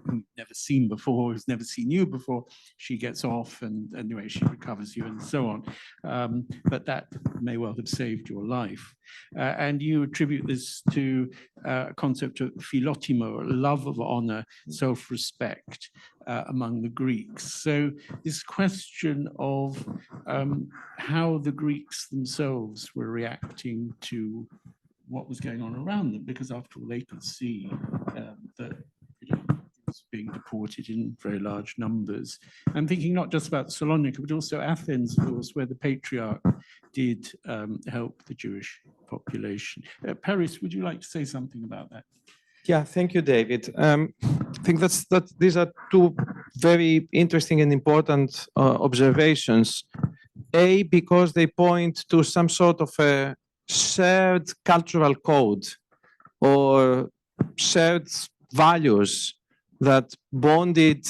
who's never seen before, who's never seen you before. She gets off and anyway, she recovers you and so on. But that may well have saved your life. And you attribute this to a concept of philotimo, love of honor, self-respect among the Greeks. So this question of how the Greeks themselves were reacting to what was going on around them, because after all, they could see that being deported in very large numbers. I'm thinking not just about Salonica, but also Athens, of course, where the patriarch did help the Jewish population. Paris, would you like to say something about that? Yeah, thank you, David. I think these are two very interesting and important observations. A, because they point to some sort of a shared cultural code or shared values that bonded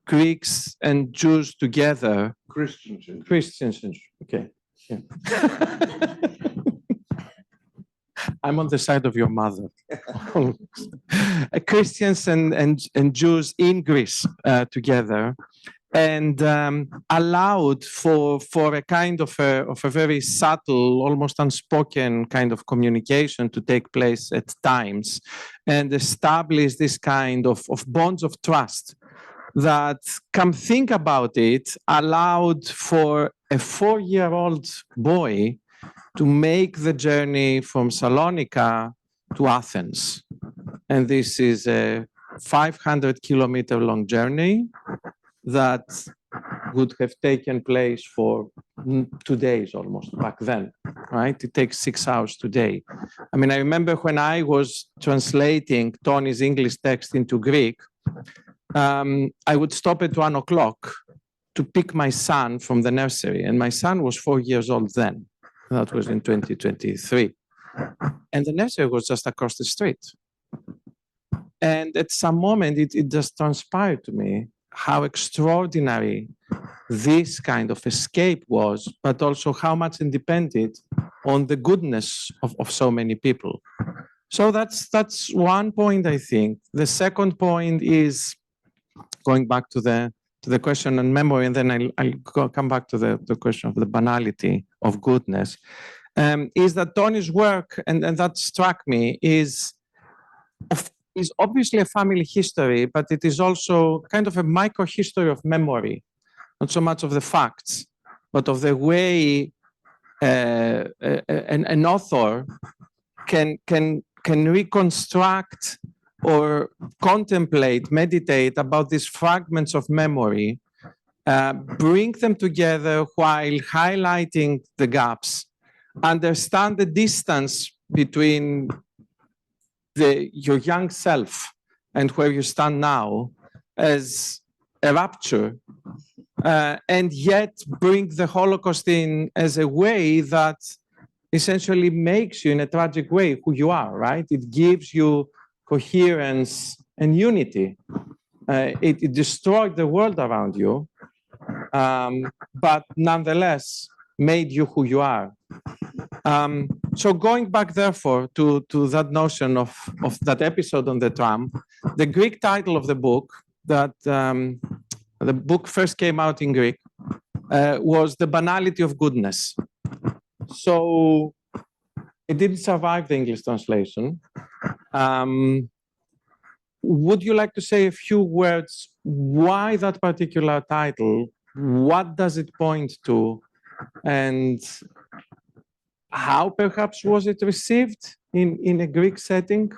Greeks and Jews together. Christians, okay. Yeah. I'm on the side of your mother. Christians and Jews in Greece together, and allowed for a kind of a very subtle, almost unspoken kind of communication to take place at times, and establish this kind of bonds of trust that, come think about it, allowed for a 4-year-old boy to make the journey from Salonica to Athens. And this is a 500-kilometer long journey that would have taken place for 2 days almost back then, right? It takes 6 hours today. I mean, I remember when I was translating Tony's English text into Greek, I would stop at 1 o'clock to pick my son from the nursery. And my son was 4 years old then. That was in 2023. And the nursery was just across the street. And at some moment, it just transpired to me how extraordinary this kind of escape was, but also how much it depended on the goodness of so many people. So that's one point, I think. The second point is going back to the question on memory, and then I'll come back to the question of the banality of goodness, is that Tony's work, and that struck me, is obviously a family history, but it is also kind of a micro-history of memory, not so much of the facts, but of the way an author can reconstruct or contemplate, meditate about these fragments of memory, bring them together while highlighting the gaps, understand the distance between your young self and where you stand now as a rupture, and yet bring the Holocaust in as a way that essentially makes you, in a tragic way, who you are, right? It gives you coherence and unity. It destroyed the world around you, but nonetheless made you who you are. So going back, therefore, to that notion of that episode on the tram, the Greek title of the book, that the book first came out in Greek, was The Banality of Goodness. So it didn't survive the English translation. Would you like to say a few words? Why that particular title? What does it point to? And how perhaps was it received in a Greek setting?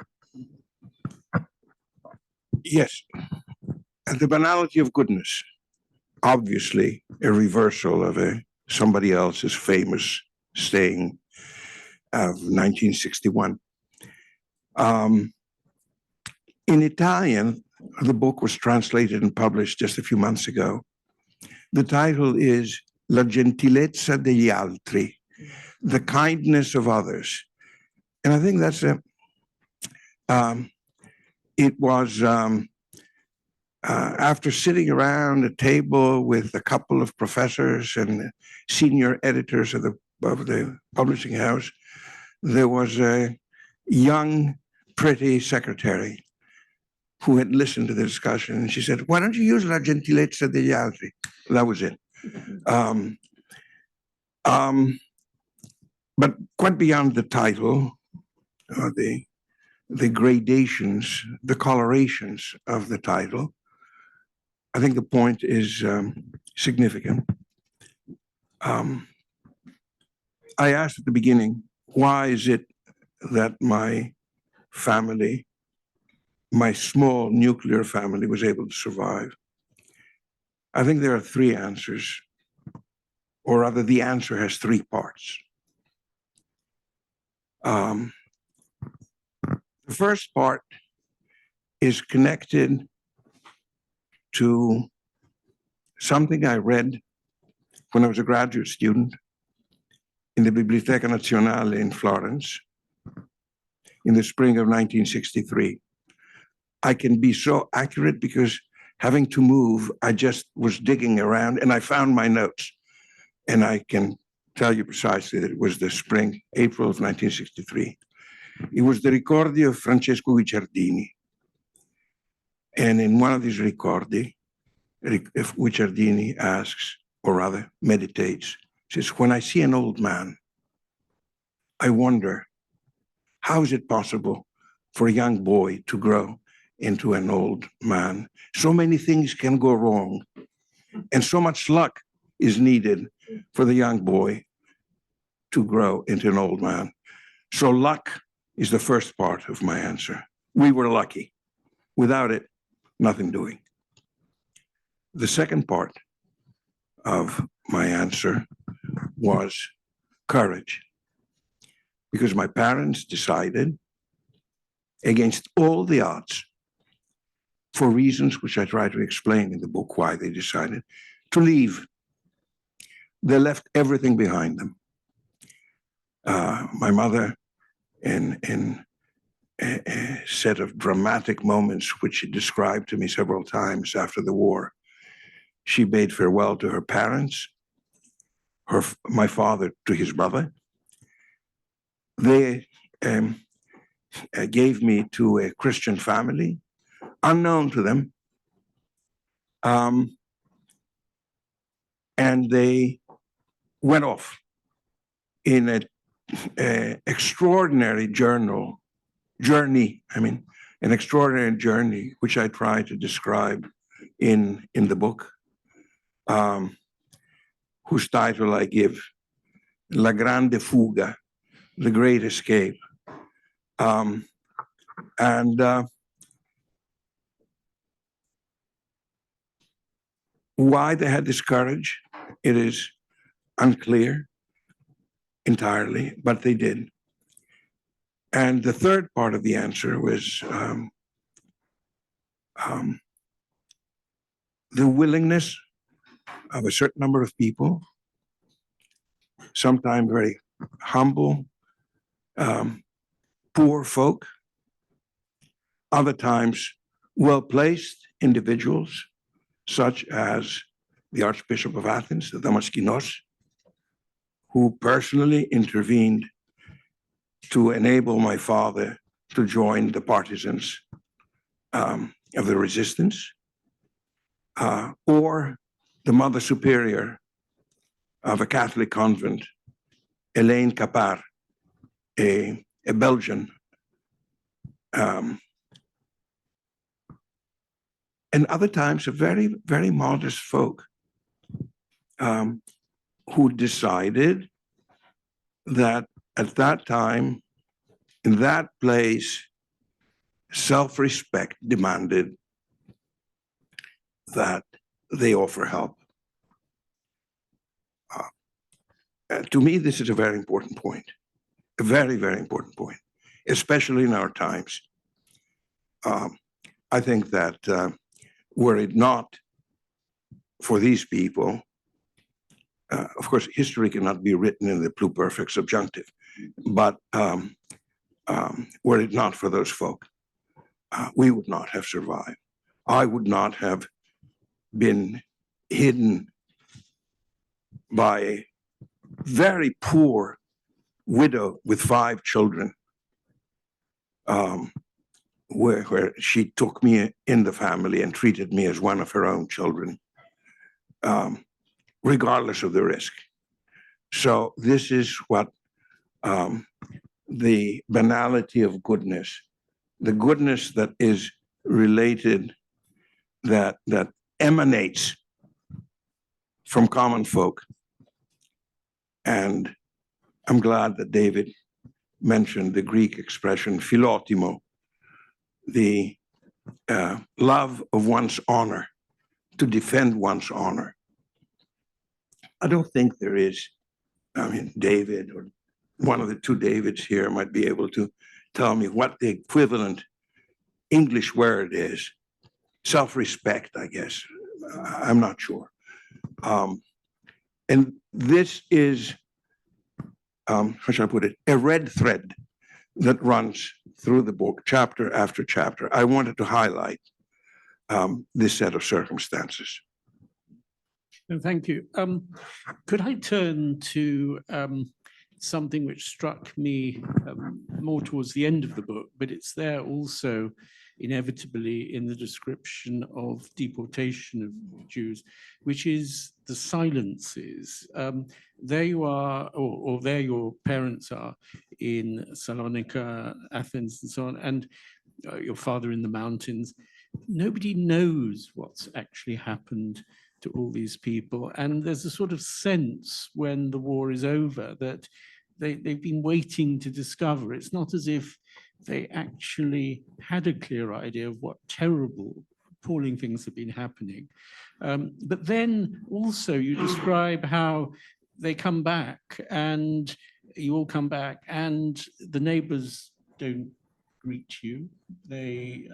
Yes. The banality of goodness, obviously a reversal of somebody else's famous saying of 1961. In Italian, the book was translated and published just a few months ago. The title is La gentilezza degli altri, the kindness of others. And I think that's it was after sitting around a table with a couple of professors and senior editors of the publishing house, there was a young, pretty secretary who had listened to the discussion, and she said, "Why don't you use La gentilezza degli altri?" That was it. But quite beyond the title, the gradations, the colorations of the title, I think the point is significant. I asked at the beginning, why is it that my family, my small nuclear family, was able to survive? I think there are three answers, or rather the answer has three parts. The first part is connected to something I read when I was a graduate student in the Biblioteca Nazionale in Florence in the spring of 1963. I can be so accurate because having to move, I just was digging around and I found my notes. And I can tell you precisely that it was the spring, April of 1963. It was the Ricordi of Francesco Guicciardini. And in one of these Ricordi, Guicciardini asks, or rather meditates, says, when I see an old man, I wonder, how is it possible for a young boy to grow into an old man? So many things can go wrong, and so much luck is needed for the young boy to grow into an old man. So luck is the first part of my answer. We were lucky. Without it, nothing doing. The second part of my answer was courage, because my parents decided, against all the odds, for reasons which I try to explain in the book why they decided, to leave. They left everything behind them. My mother, in a set of dramatic moments which she described to me several times after the war, she bade farewell to her parents, my father to his brother. They gave me to a Christian family, unknown to them, and they went off in an extraordinary journey, an extraordinary journey, which I try to describe in the book, whose title I give, La Grande Fuga, The Great Escape. Why they had this courage, it is unclear entirely, but they did. And the third part of the answer was the willingness of a certain number of people, sometimes very humble, poor folk, other times well-placed individuals, such as the Archbishop of Athens, the Damaskinos, who personally intervened to enable my father to join the partisans of the resistance, or the Mother Superior of a Catholic convent, Elaine Capar, a Belgian, and other times a very, very modest folk who decided that at that time, in that place, self-respect demanded that they offer help. To me, this is a very important point, a very, very important point, especially in our times. I think that were it not for these people, of course, history cannot be written in the pluperfect subjunctive, but were it not for those folk, we would not have survived. I would not have been hidden by a very poor widow with 5 children, where she took me in the family and treated me as one of her own children, regardless of the risk. So this is what the banality of goodness, the goodness that is related, that emanates from common folk. And I'm glad that David mentioned the Greek expression philotimo, the love of one's honor, to defend one's honor. I don't think there is, David or one of the 2 Davids here might be able to tell me what the equivalent English word is. Self-respect, I guess. I'm not sure. And this is, how shall I put it, a red thread that runs through the book, chapter after chapter. I wanted to highlight this set of circumstances. Thank you. Could I turn to something which struck me more towards the end of the book, but it's there also inevitably in the description of deportation of Jews, which is the silences. There you are, or there your parents are in Salonica, Athens, and so on, and your father in the mountains. Nobody knows what's actually happened to all these people. And there's a sort of sense when the war is over that they've been waiting to discover. It's not as if they actually had a clear idea of what terrible, appalling things have been happening. But then also you describe how they come back, and you all come back, and the neighbors don't greet you. There's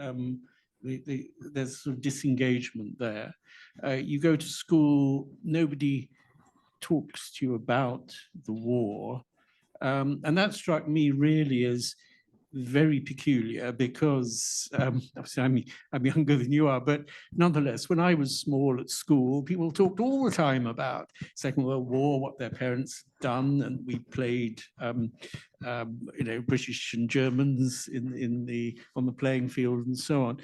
sort of disengagement there. You go to school, nobody talks to you about the war. And that struck me really as very peculiar because obviously I'm younger than you are, but nonetheless, when I was small at school, people talked all the time about Second World War, what their parents had done, and we played, British and Germans on the playing field and so on.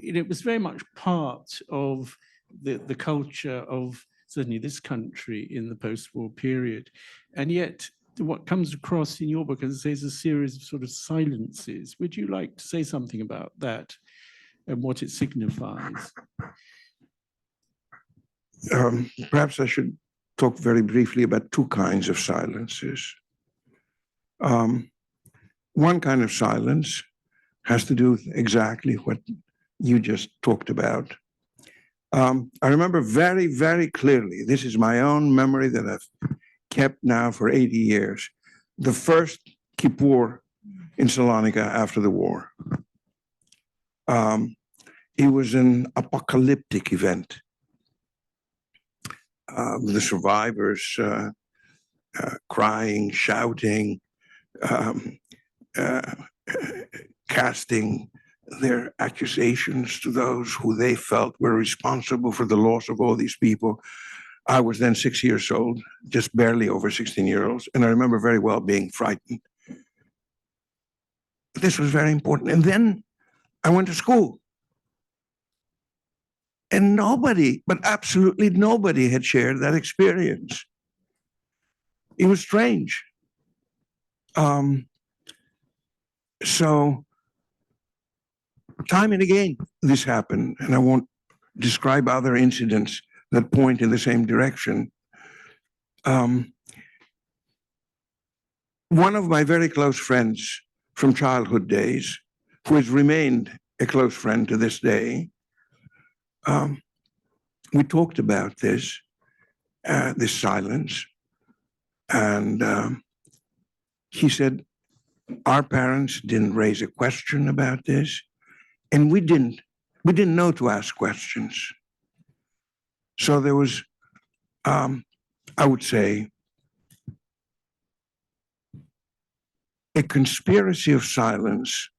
It was very much part of the culture of certainly this country in the post-war period, and yet what comes across in your book is there's a series of sort of silences. Would you like to say something about that and what it signifies? Perhaps I should talk very briefly about two kinds of silences. One kind of silence has to do with exactly what you just talked about. I remember very, very clearly, this is my own memory that I've kept now for 80 years, the first Kippur in Salonica after the war. It was an apocalyptic event. The survivors crying, shouting, casting their accusations to those who they felt were responsible for the loss of all these people. I was then 6 years old, just barely over 16 years old, and I remember very well being frightened. This was very important. And then I went to school. And nobody, but absolutely nobody, had shared that experience. It was strange. So time and again, this happened, and I won't describe other incidents that point in the same direction. One of my very close friends from childhood days, who has remained a close friend to this day, we talked about this silence, and he said, our parents didn't raise a question about this, and we didn't know to ask questions. So there was, I would say, a conspiracy of silence,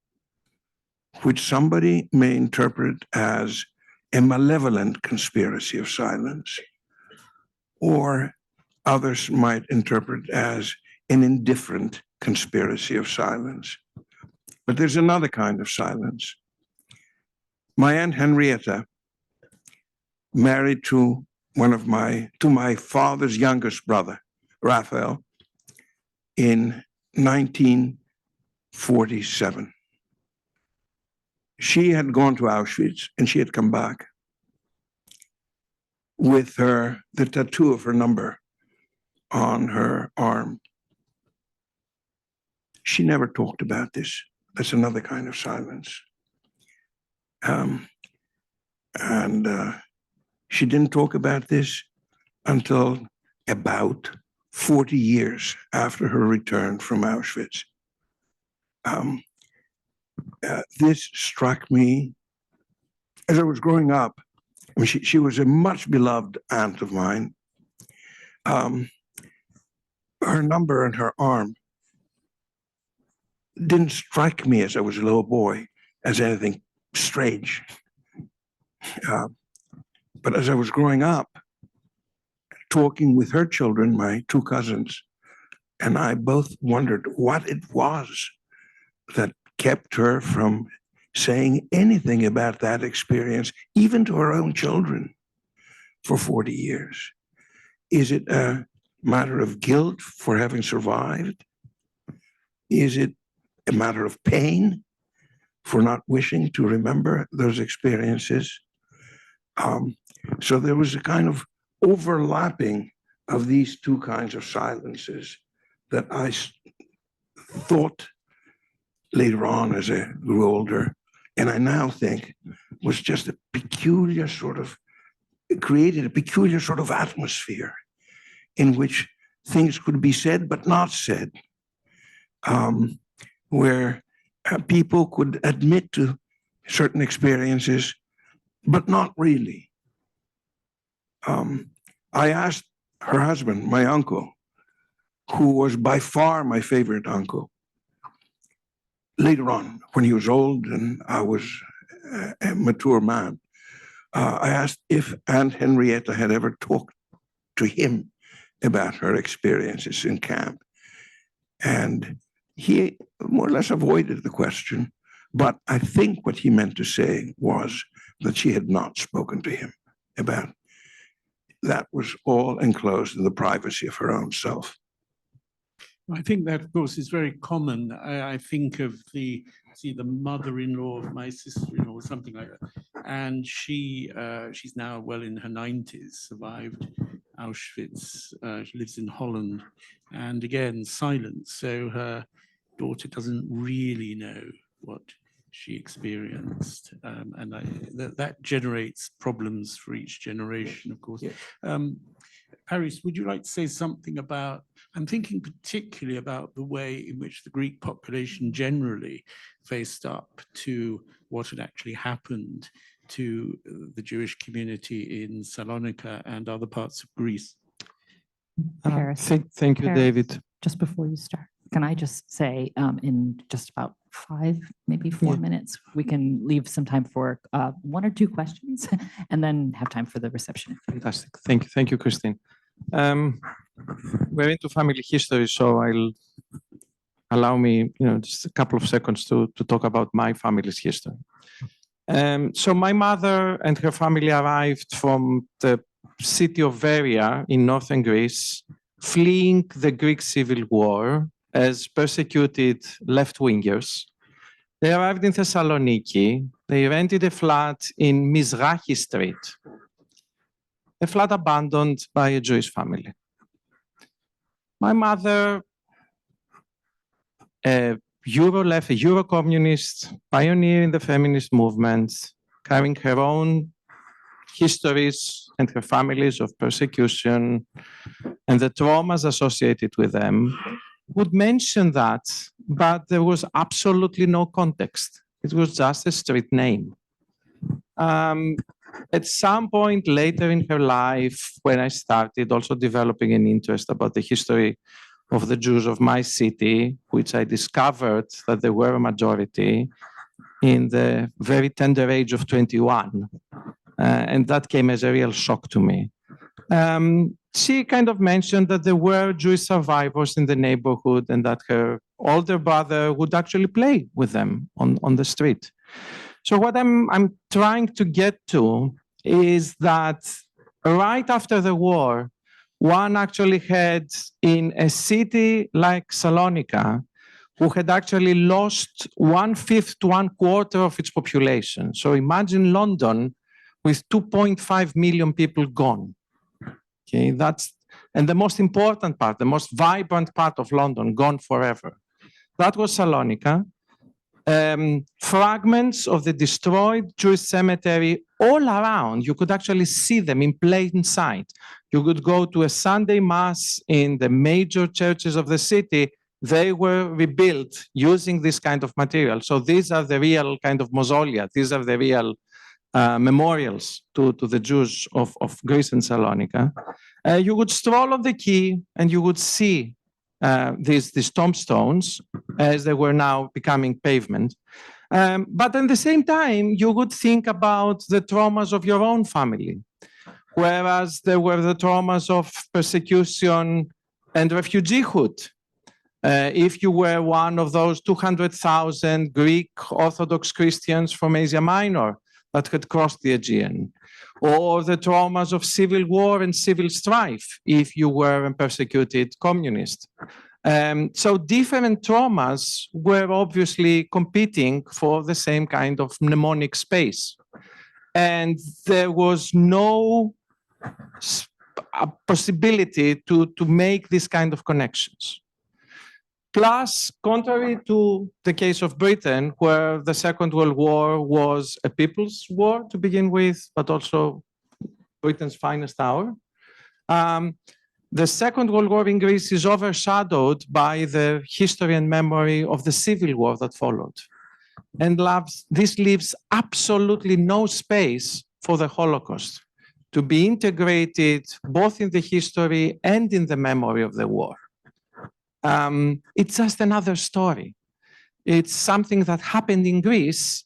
which somebody may interpret as a malevolent conspiracy of silence, or others might interpret as an indifferent conspiracy of silence. But there's another kind of silence. My Aunt Henrietta, married to my father's youngest brother, Raphael, in 1947. She had gone to Auschwitz and she had come back with the tattoo of her number on her arm. She never talked about this. That's another kind of silence. She didn't talk about this until about 40 years after her return from Auschwitz. This struck me as I was growing up. I mean, she was a much beloved aunt of mine. Her number on her arm didn't strike me as I was a little boy as anything strange. But as I was growing up, talking with her children, my two cousins, and I both wondered what it was that kept her from saying anything about that experience, even to her own children, for 40 years. Is it a matter of guilt for having survived? Is it a matter of pain for not wishing to remember those experiences? So there was a kind of overlapping of these two kinds of silences that I thought later on as I grew older, and I now think was just a peculiar sort of, it created a peculiar sort of atmosphere in which things could be said but not said, where people could admit to certain experiences but not really. I asked her husband, my uncle, who was by far my favorite uncle, later on, when he was old and I was a mature man, I asked if Aunt Henrietta had ever talked to him about her experiences in camp. And he more or less avoided the question, but I think what he meant to say was that she had not spoken to him about it. That was all enclosed in the privacy of her own self. I think that, of course, is very common. I think of the mother-in-law of my sister-in-law, something like that, and she's now well in her 90s, survived Auschwitz. She lives in Holland, and again, silence. So her daughter doesn't really know what she experienced, and that generates problems for each generation, of course. Yeah. Paris, would you like to say something about, I'm thinking particularly about the way in which the Greek population generally faced up to what had actually happened to the Jewish community in Salonica and other parts of Greece? Paris. Thank you, Paris. David. Just before you start, can I just say in just about 5, maybe 4 minutes, we can leave some time for 1 or 2 questions and then have time for the reception. Fantastic. Thank you, Christine. We're into family history, so I'll allow me, just a couple of seconds to talk about my family's history. So my mother and her family arrived from the city of Veria in northern Greece, fleeing the Greek Civil War as persecuted left-wingers. They arrived in Thessaloniki. They rented a flat in Mizrahi Street, a flat abandoned by a Jewish family. My mother, a Euro-communist, pioneer in the feminist movement, carrying her own histories and her families of persecution and the traumas associated with them, would mention that, but there was absolutely no context. It was just a street name. At some point later in her life, when I started also developing an interest about the history of the Jews of my city, which I discovered that they were a majority in the very tender age of 21. And that came as a real shock to me. She kind of mentioned that there were Jewish survivors in the neighborhood and that her older brother would actually play with them on the street. So what I'm trying to get to is that right after the war, one actually had in a city like Salonica, who had actually lost 1/5 to 1/4 of its population. So imagine London with 2.5 million people gone. Okay, and the most important part, the most vibrant part of London, gone forever. That was Salonica. Fragments of the destroyed Jewish cemetery all around. You could actually see them in plain sight. You could go to a Sunday mass in the major churches of the city. They were rebuilt using this kind of material. So these are the real kind of mausolea. These are the real memorials to the Jews of Greece and Salonica. You would stroll on the quay and you would see these tombstones as they were now becoming pavement. But at the same time, you would think about the traumas of your own family, whereas there were the traumas of persecution and refugeehood. If you were one of those 200,000 Greek Orthodox Christians from Asia Minor that had crossed the Aegean, or the traumas of civil war and civil strife if you were a persecuted communist. So different traumas were obviously competing for the same kind of mnemonic space. And there was no possibility to make this kind of connections. Plus, contrary to the case of Britain, where the Second World War was a people's war to begin with, but also Britain's finest hour, The Second World War in Greece is overshadowed by the history and memory of the Civil War that followed. And this leaves absolutely no space for the Holocaust to be integrated both in the history and in the memory of the war. It's just another story. It's something that happened in Greece,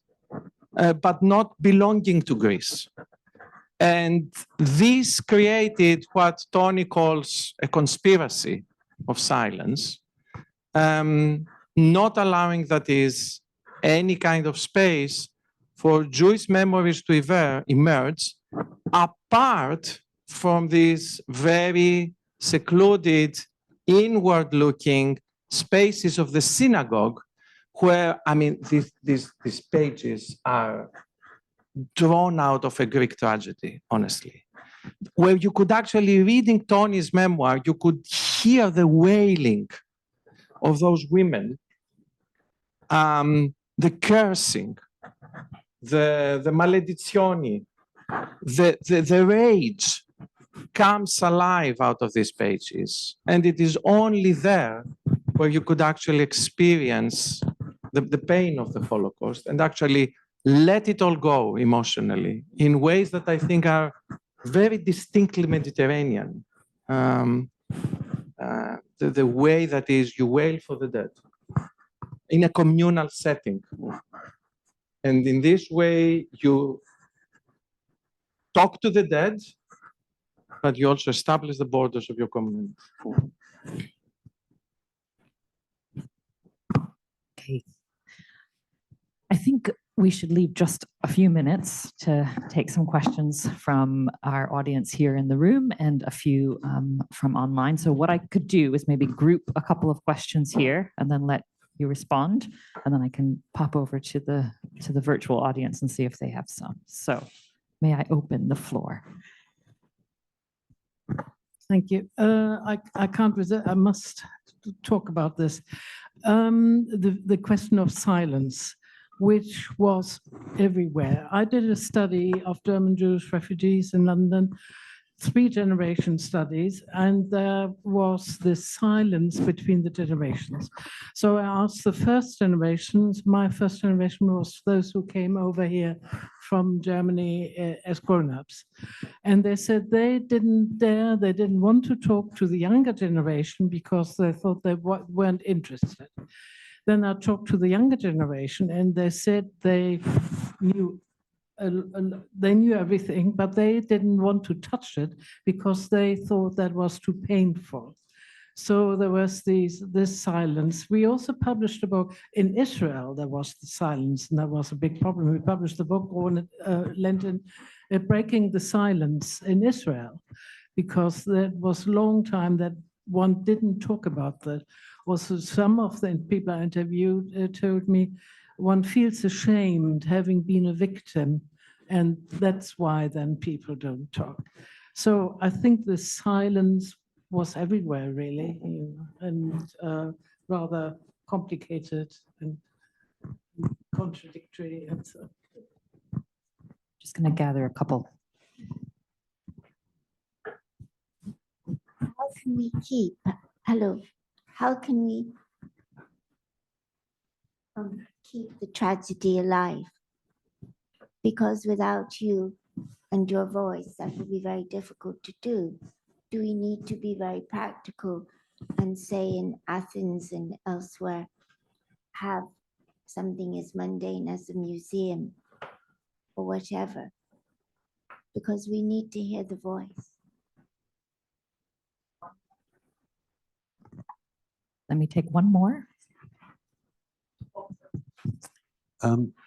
but not belonging to Greece. And this created what Tony calls a conspiracy of silence, not allowing, that is, any kind of space for Jewish memories to emerge apart from these very secluded, inward-looking spaces of the synagogue where, I mean, these pages are drawn out of a Greek tragedy, honestly, where you could actually, reading Tony's memoir, you could hear the wailing of those women, the cursing, the maledizioni, the rage comes alive out of these pages. And it is only there where you could actually experience the pain of the Holocaust and actually let it all go emotionally in ways that I think are very distinctly Mediterranean. The way that is, you wail for the dead in a communal setting. And in this way, you talk to the dead, but you also establish the borders of your community. Okay. I think we should leave just a few minutes to take some questions from our audience here in the room and a few from online. So what I could do is maybe group a couple of questions here and then let you respond, and then I can pop over to the virtual audience and see if they have some. So may I open the floor? Thank you. I can't resist. I must talk about this. The question of silence, which was everywhere. I did a study of German Jewish refugees in London, 3-generation studies, and there was this silence between the generations. So I asked the first generations, my first generation was those who came over here from Germany as grown-ups. And they said they didn't dare, they didn't want to talk to the younger generation because they thought they weren't interested. Then I talked to the younger generation and they said they knew everything, but they didn't want to touch it because they thought that was too painful. So there was this silence. We also published a book in Israel. There was the silence, and that was a big problem. We published a book on Lenten, breaking the silence in Israel, because there was a long time that one didn't talk about that. Also, some of the people I interviewed told me one feels ashamed having been a victim, and that's why then people don't talk. So I think the silence was everywhere, really, and rather complicated and contradictory. And so. Just going to gather a couple. How can we keep, how can we keep the tragedy alive? Because without you and your voice, that would be very difficult to do. Do we need to be very practical and say in Athens and elsewhere, have something as mundane as a museum or whatever? Because we need to hear the voice. Let me take one more.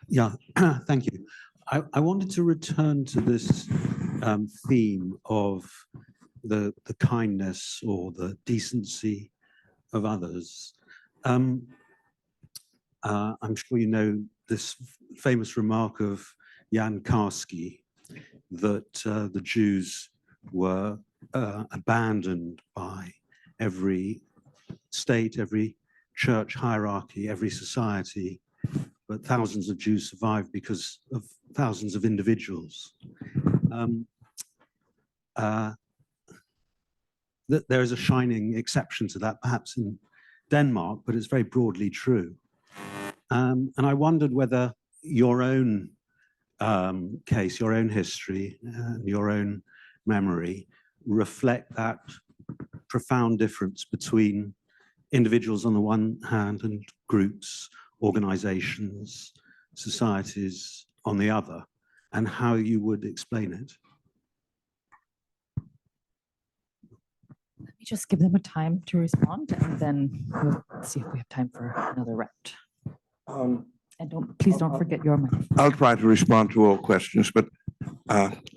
Yeah, thank you. I wanted to return to this theme of the kindness or the decency of others. I'm sure you know this famous remark of Jan Karski, that the Jews were abandoned by every state, every church hierarchy, every society, but thousands of Jews survived because of thousands of individuals. that there is a shining exception to that, perhaps in Denmark, but it's very broadly true. And I wondered whether your own case, your own history, your own memory reflect that profound difference between individuals on the one hand and groups, organizations, societies on the other, and how you would explain it. Let me just give them a time to respond, and then we'll see if we have time for another round. And please don't forget your microphone. I'll try to respond to all questions, but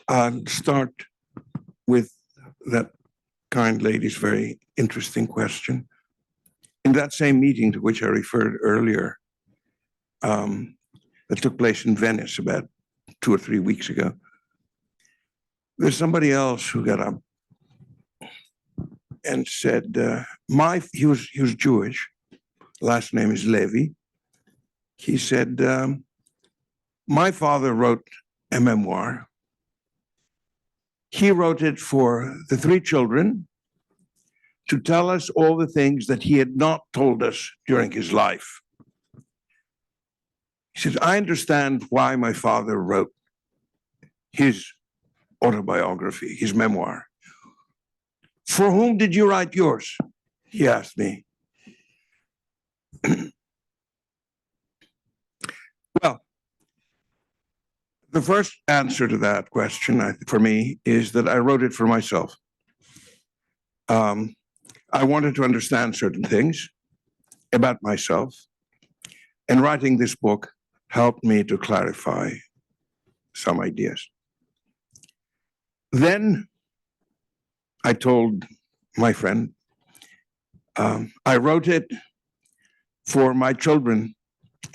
I'll start with that kind lady's very interesting question. In that same meeting to which I referred earlier, that took place in Venice about 2 or 3 weeks ago, there's somebody else who got up and said, he was Jewish, last name is Levy. He said, my father wrote a memoir. He wrote it for the 3 children to tell us all the things that he had not told us during his life. He says, I understand why my father wrote his autobiography, his memoir. For whom did you write yours? He asked me. Well, the first answer to that question for me is that I wrote it for myself. I wanted to understand certain things about myself, and writing this book helped me to clarify some ideas. Then I told my friend, I wrote it for my children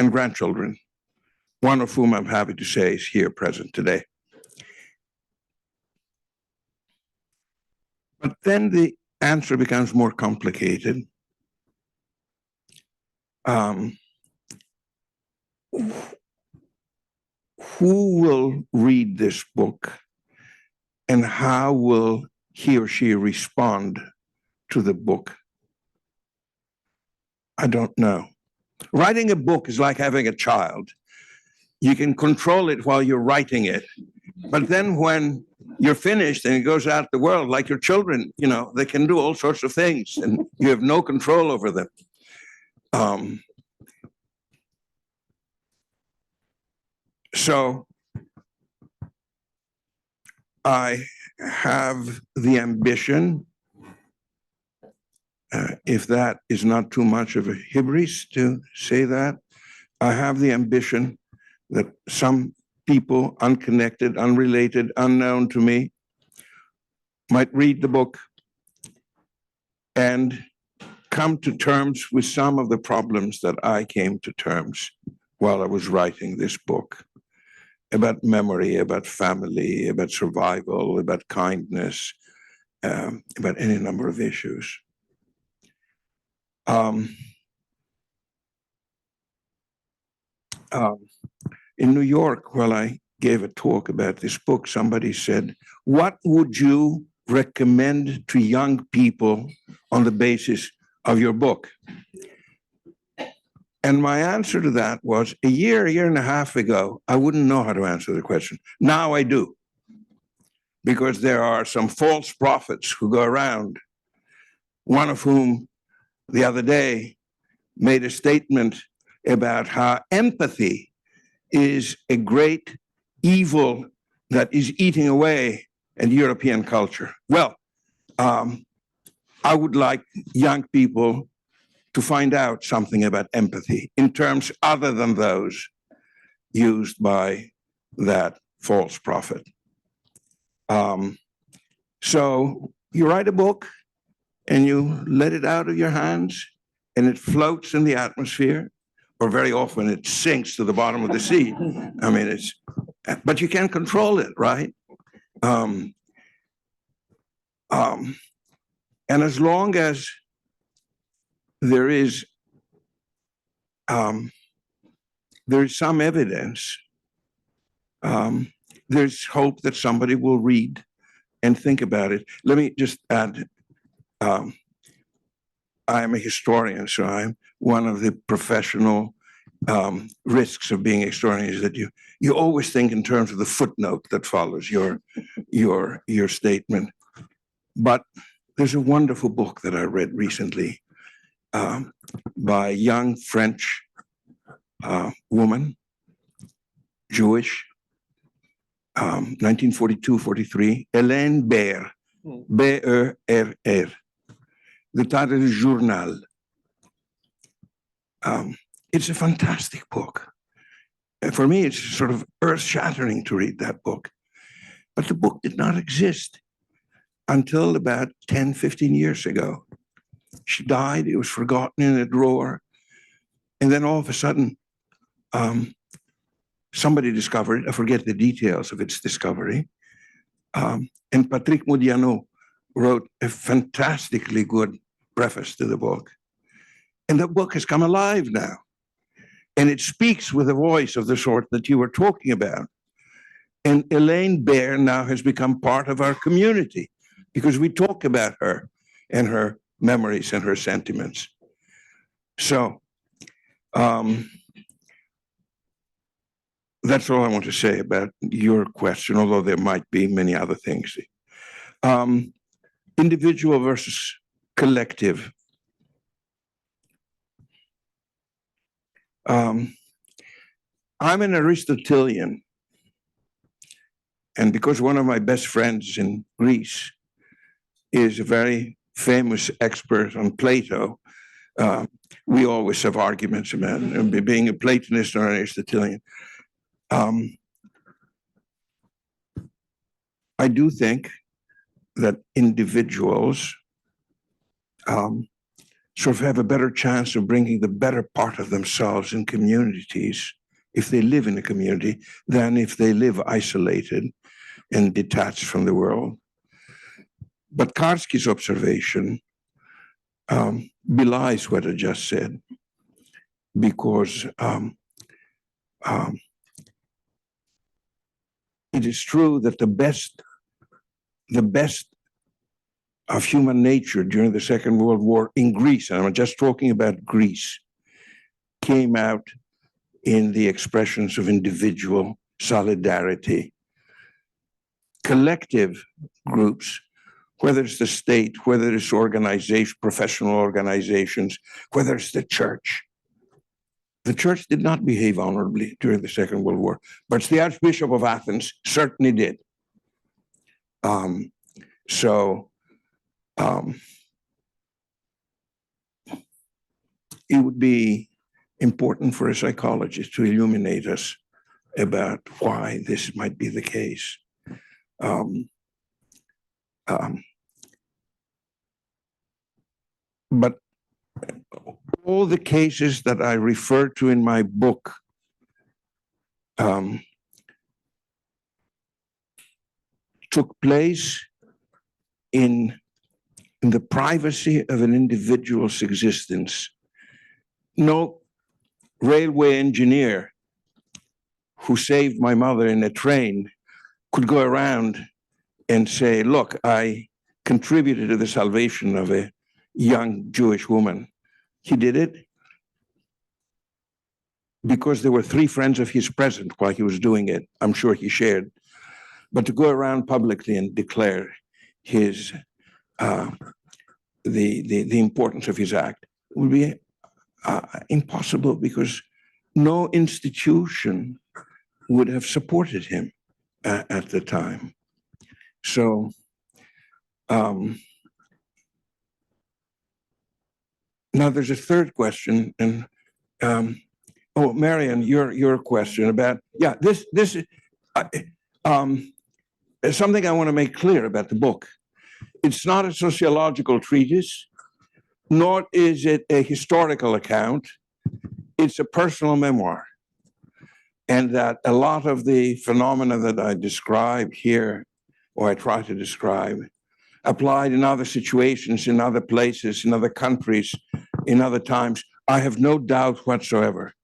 and grandchildren, one of whom I'm happy to say is here present today. But then the answer becomes more complicated. Who will read this book, and how will he or she respond to the book? I don't know. Writing a book is like having a child. You can control it while you're writing it, but then when you're finished and it goes out the world, like your children, you know, they can do all sorts of things and you have no control over them. So I have the ambition, if that is not too much of a hubris to say that, I have the ambition that some people, unconnected, unrelated, unknown to me, might read the book and come to terms with some of the problems that I came to terms while I was writing this book, about memory, about family, about survival, about kindness, about any number of issues. In New York, while I gave a talk about this book, somebody said, what would you recommend to young people on the basis of your book? And my answer to that was, a year and a half ago, I wouldn't know how to answer the question. Now I do, because there are some false prophets who go around, one of whom the other day made a statement about how empathy is a great evil that is eating away at European culture. Well, I would like young people to find out something about empathy in terms other than those used by that false prophet. So you write a book and you let it out of your hands and it floats in the atmosphere, or very often it sinks to the bottom of the sea. I mean, but you can't control it, right? And as long as there is some evidence, there's hope that somebody will read and think about it. Let me just add I'm a historian, so I'm one of the professional risks of being a historian is that you always think in terms of the footnote that follows your statement. But there's a wonderful book that I read recently by a young French woman, Jewish, 1942-43, Hélène Berr, B-E-R-R. The title is Journal. It's a fantastic book. And for me, it's sort of earth-shattering to read that book. But the book did not exist until about 10, 15 years ago. She died, it was forgotten in a drawer. And then all of a sudden, somebody discovered it. I forget the details of its discovery. And Patrick Modiano wrote a fantastically good preface to the book. And the book has come alive now. And it speaks with a voice of the sort that you were talking about. And Hélène Berr now has become part of our community because we talk about her and her memories and her sentiments. So that's all I want to say about your question, although there might be many other things. Individual versus collective. I'm an Aristotelian. And because one of my best friends in Greece is a very famous expert on Plato, we always have arguments about being a Platonist or an Aristotelian. I do think that individuals sort of have a better chance of bringing the better part of themselves in communities if they live in a community than if they live isolated and detached from the world. But Karski's observation belies what I just said, because it is true that the best of human nature during the Second World War in Greece, and I'm just talking about Greece, came out in the expressions of individual solidarity. Collective groups, whether it's the state, whether it's organization, professional organizations, whether it's the church did not behave honorably during the Second World War, but the Archbishop of Athens certainly did. It would be important for a psychologist to illuminate us about why this might be the case. But all the cases that I refer to in my book took place in the privacy of an individual's existence. No railway engineer who saved my mother in a train could go around and say, look, I contributed to the salvation of a young Jewish woman. He did it because there were 3 friends of his present while he was doing it. I'm sure he shared. But to go around publicly and declare his the importance of his act would be impossible, because no institution would have supported him at the time. So now there's a third question, and oh, Marian, your question about this is something I want to make clear about the book. It's not a sociological treatise, nor is it a historical account. It's a personal memoir. And that a lot of the phenomena that I describe here, or I try to describe, applied in other situations, in other places, in other countries, in other times, I have no doubt whatsoever.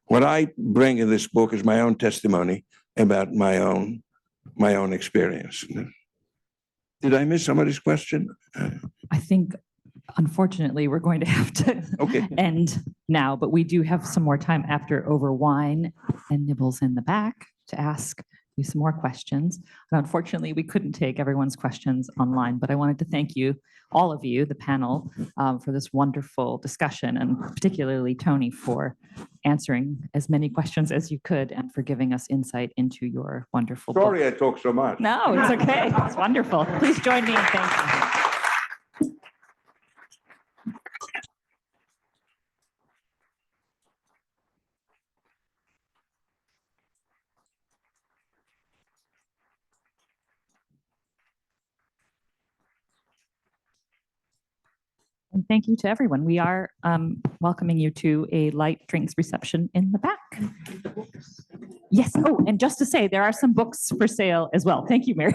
What I bring in this book is my own testimony about my own experience. Did I miss somebody's question? I think, unfortunately, we're going to have to Okay. end now, but we do have some more time after over wine and nibbles in the back to ask you some more questions. And unfortunately, we couldn't take everyone's questions online, but I wanted to thank you, all of you, the panel, for this wonderful discussion, and particularly Tony for answering as many questions as you could and for giving us insight into your wonderful book. Sorry I talk so much. No, it's okay. It's wonderful. Please join me in thanking you. And thank you to everyone. We are welcoming you to a light drinks reception in the back. Yes. Oh, and just to say, there are some books for sale as well. Thank you, Mary.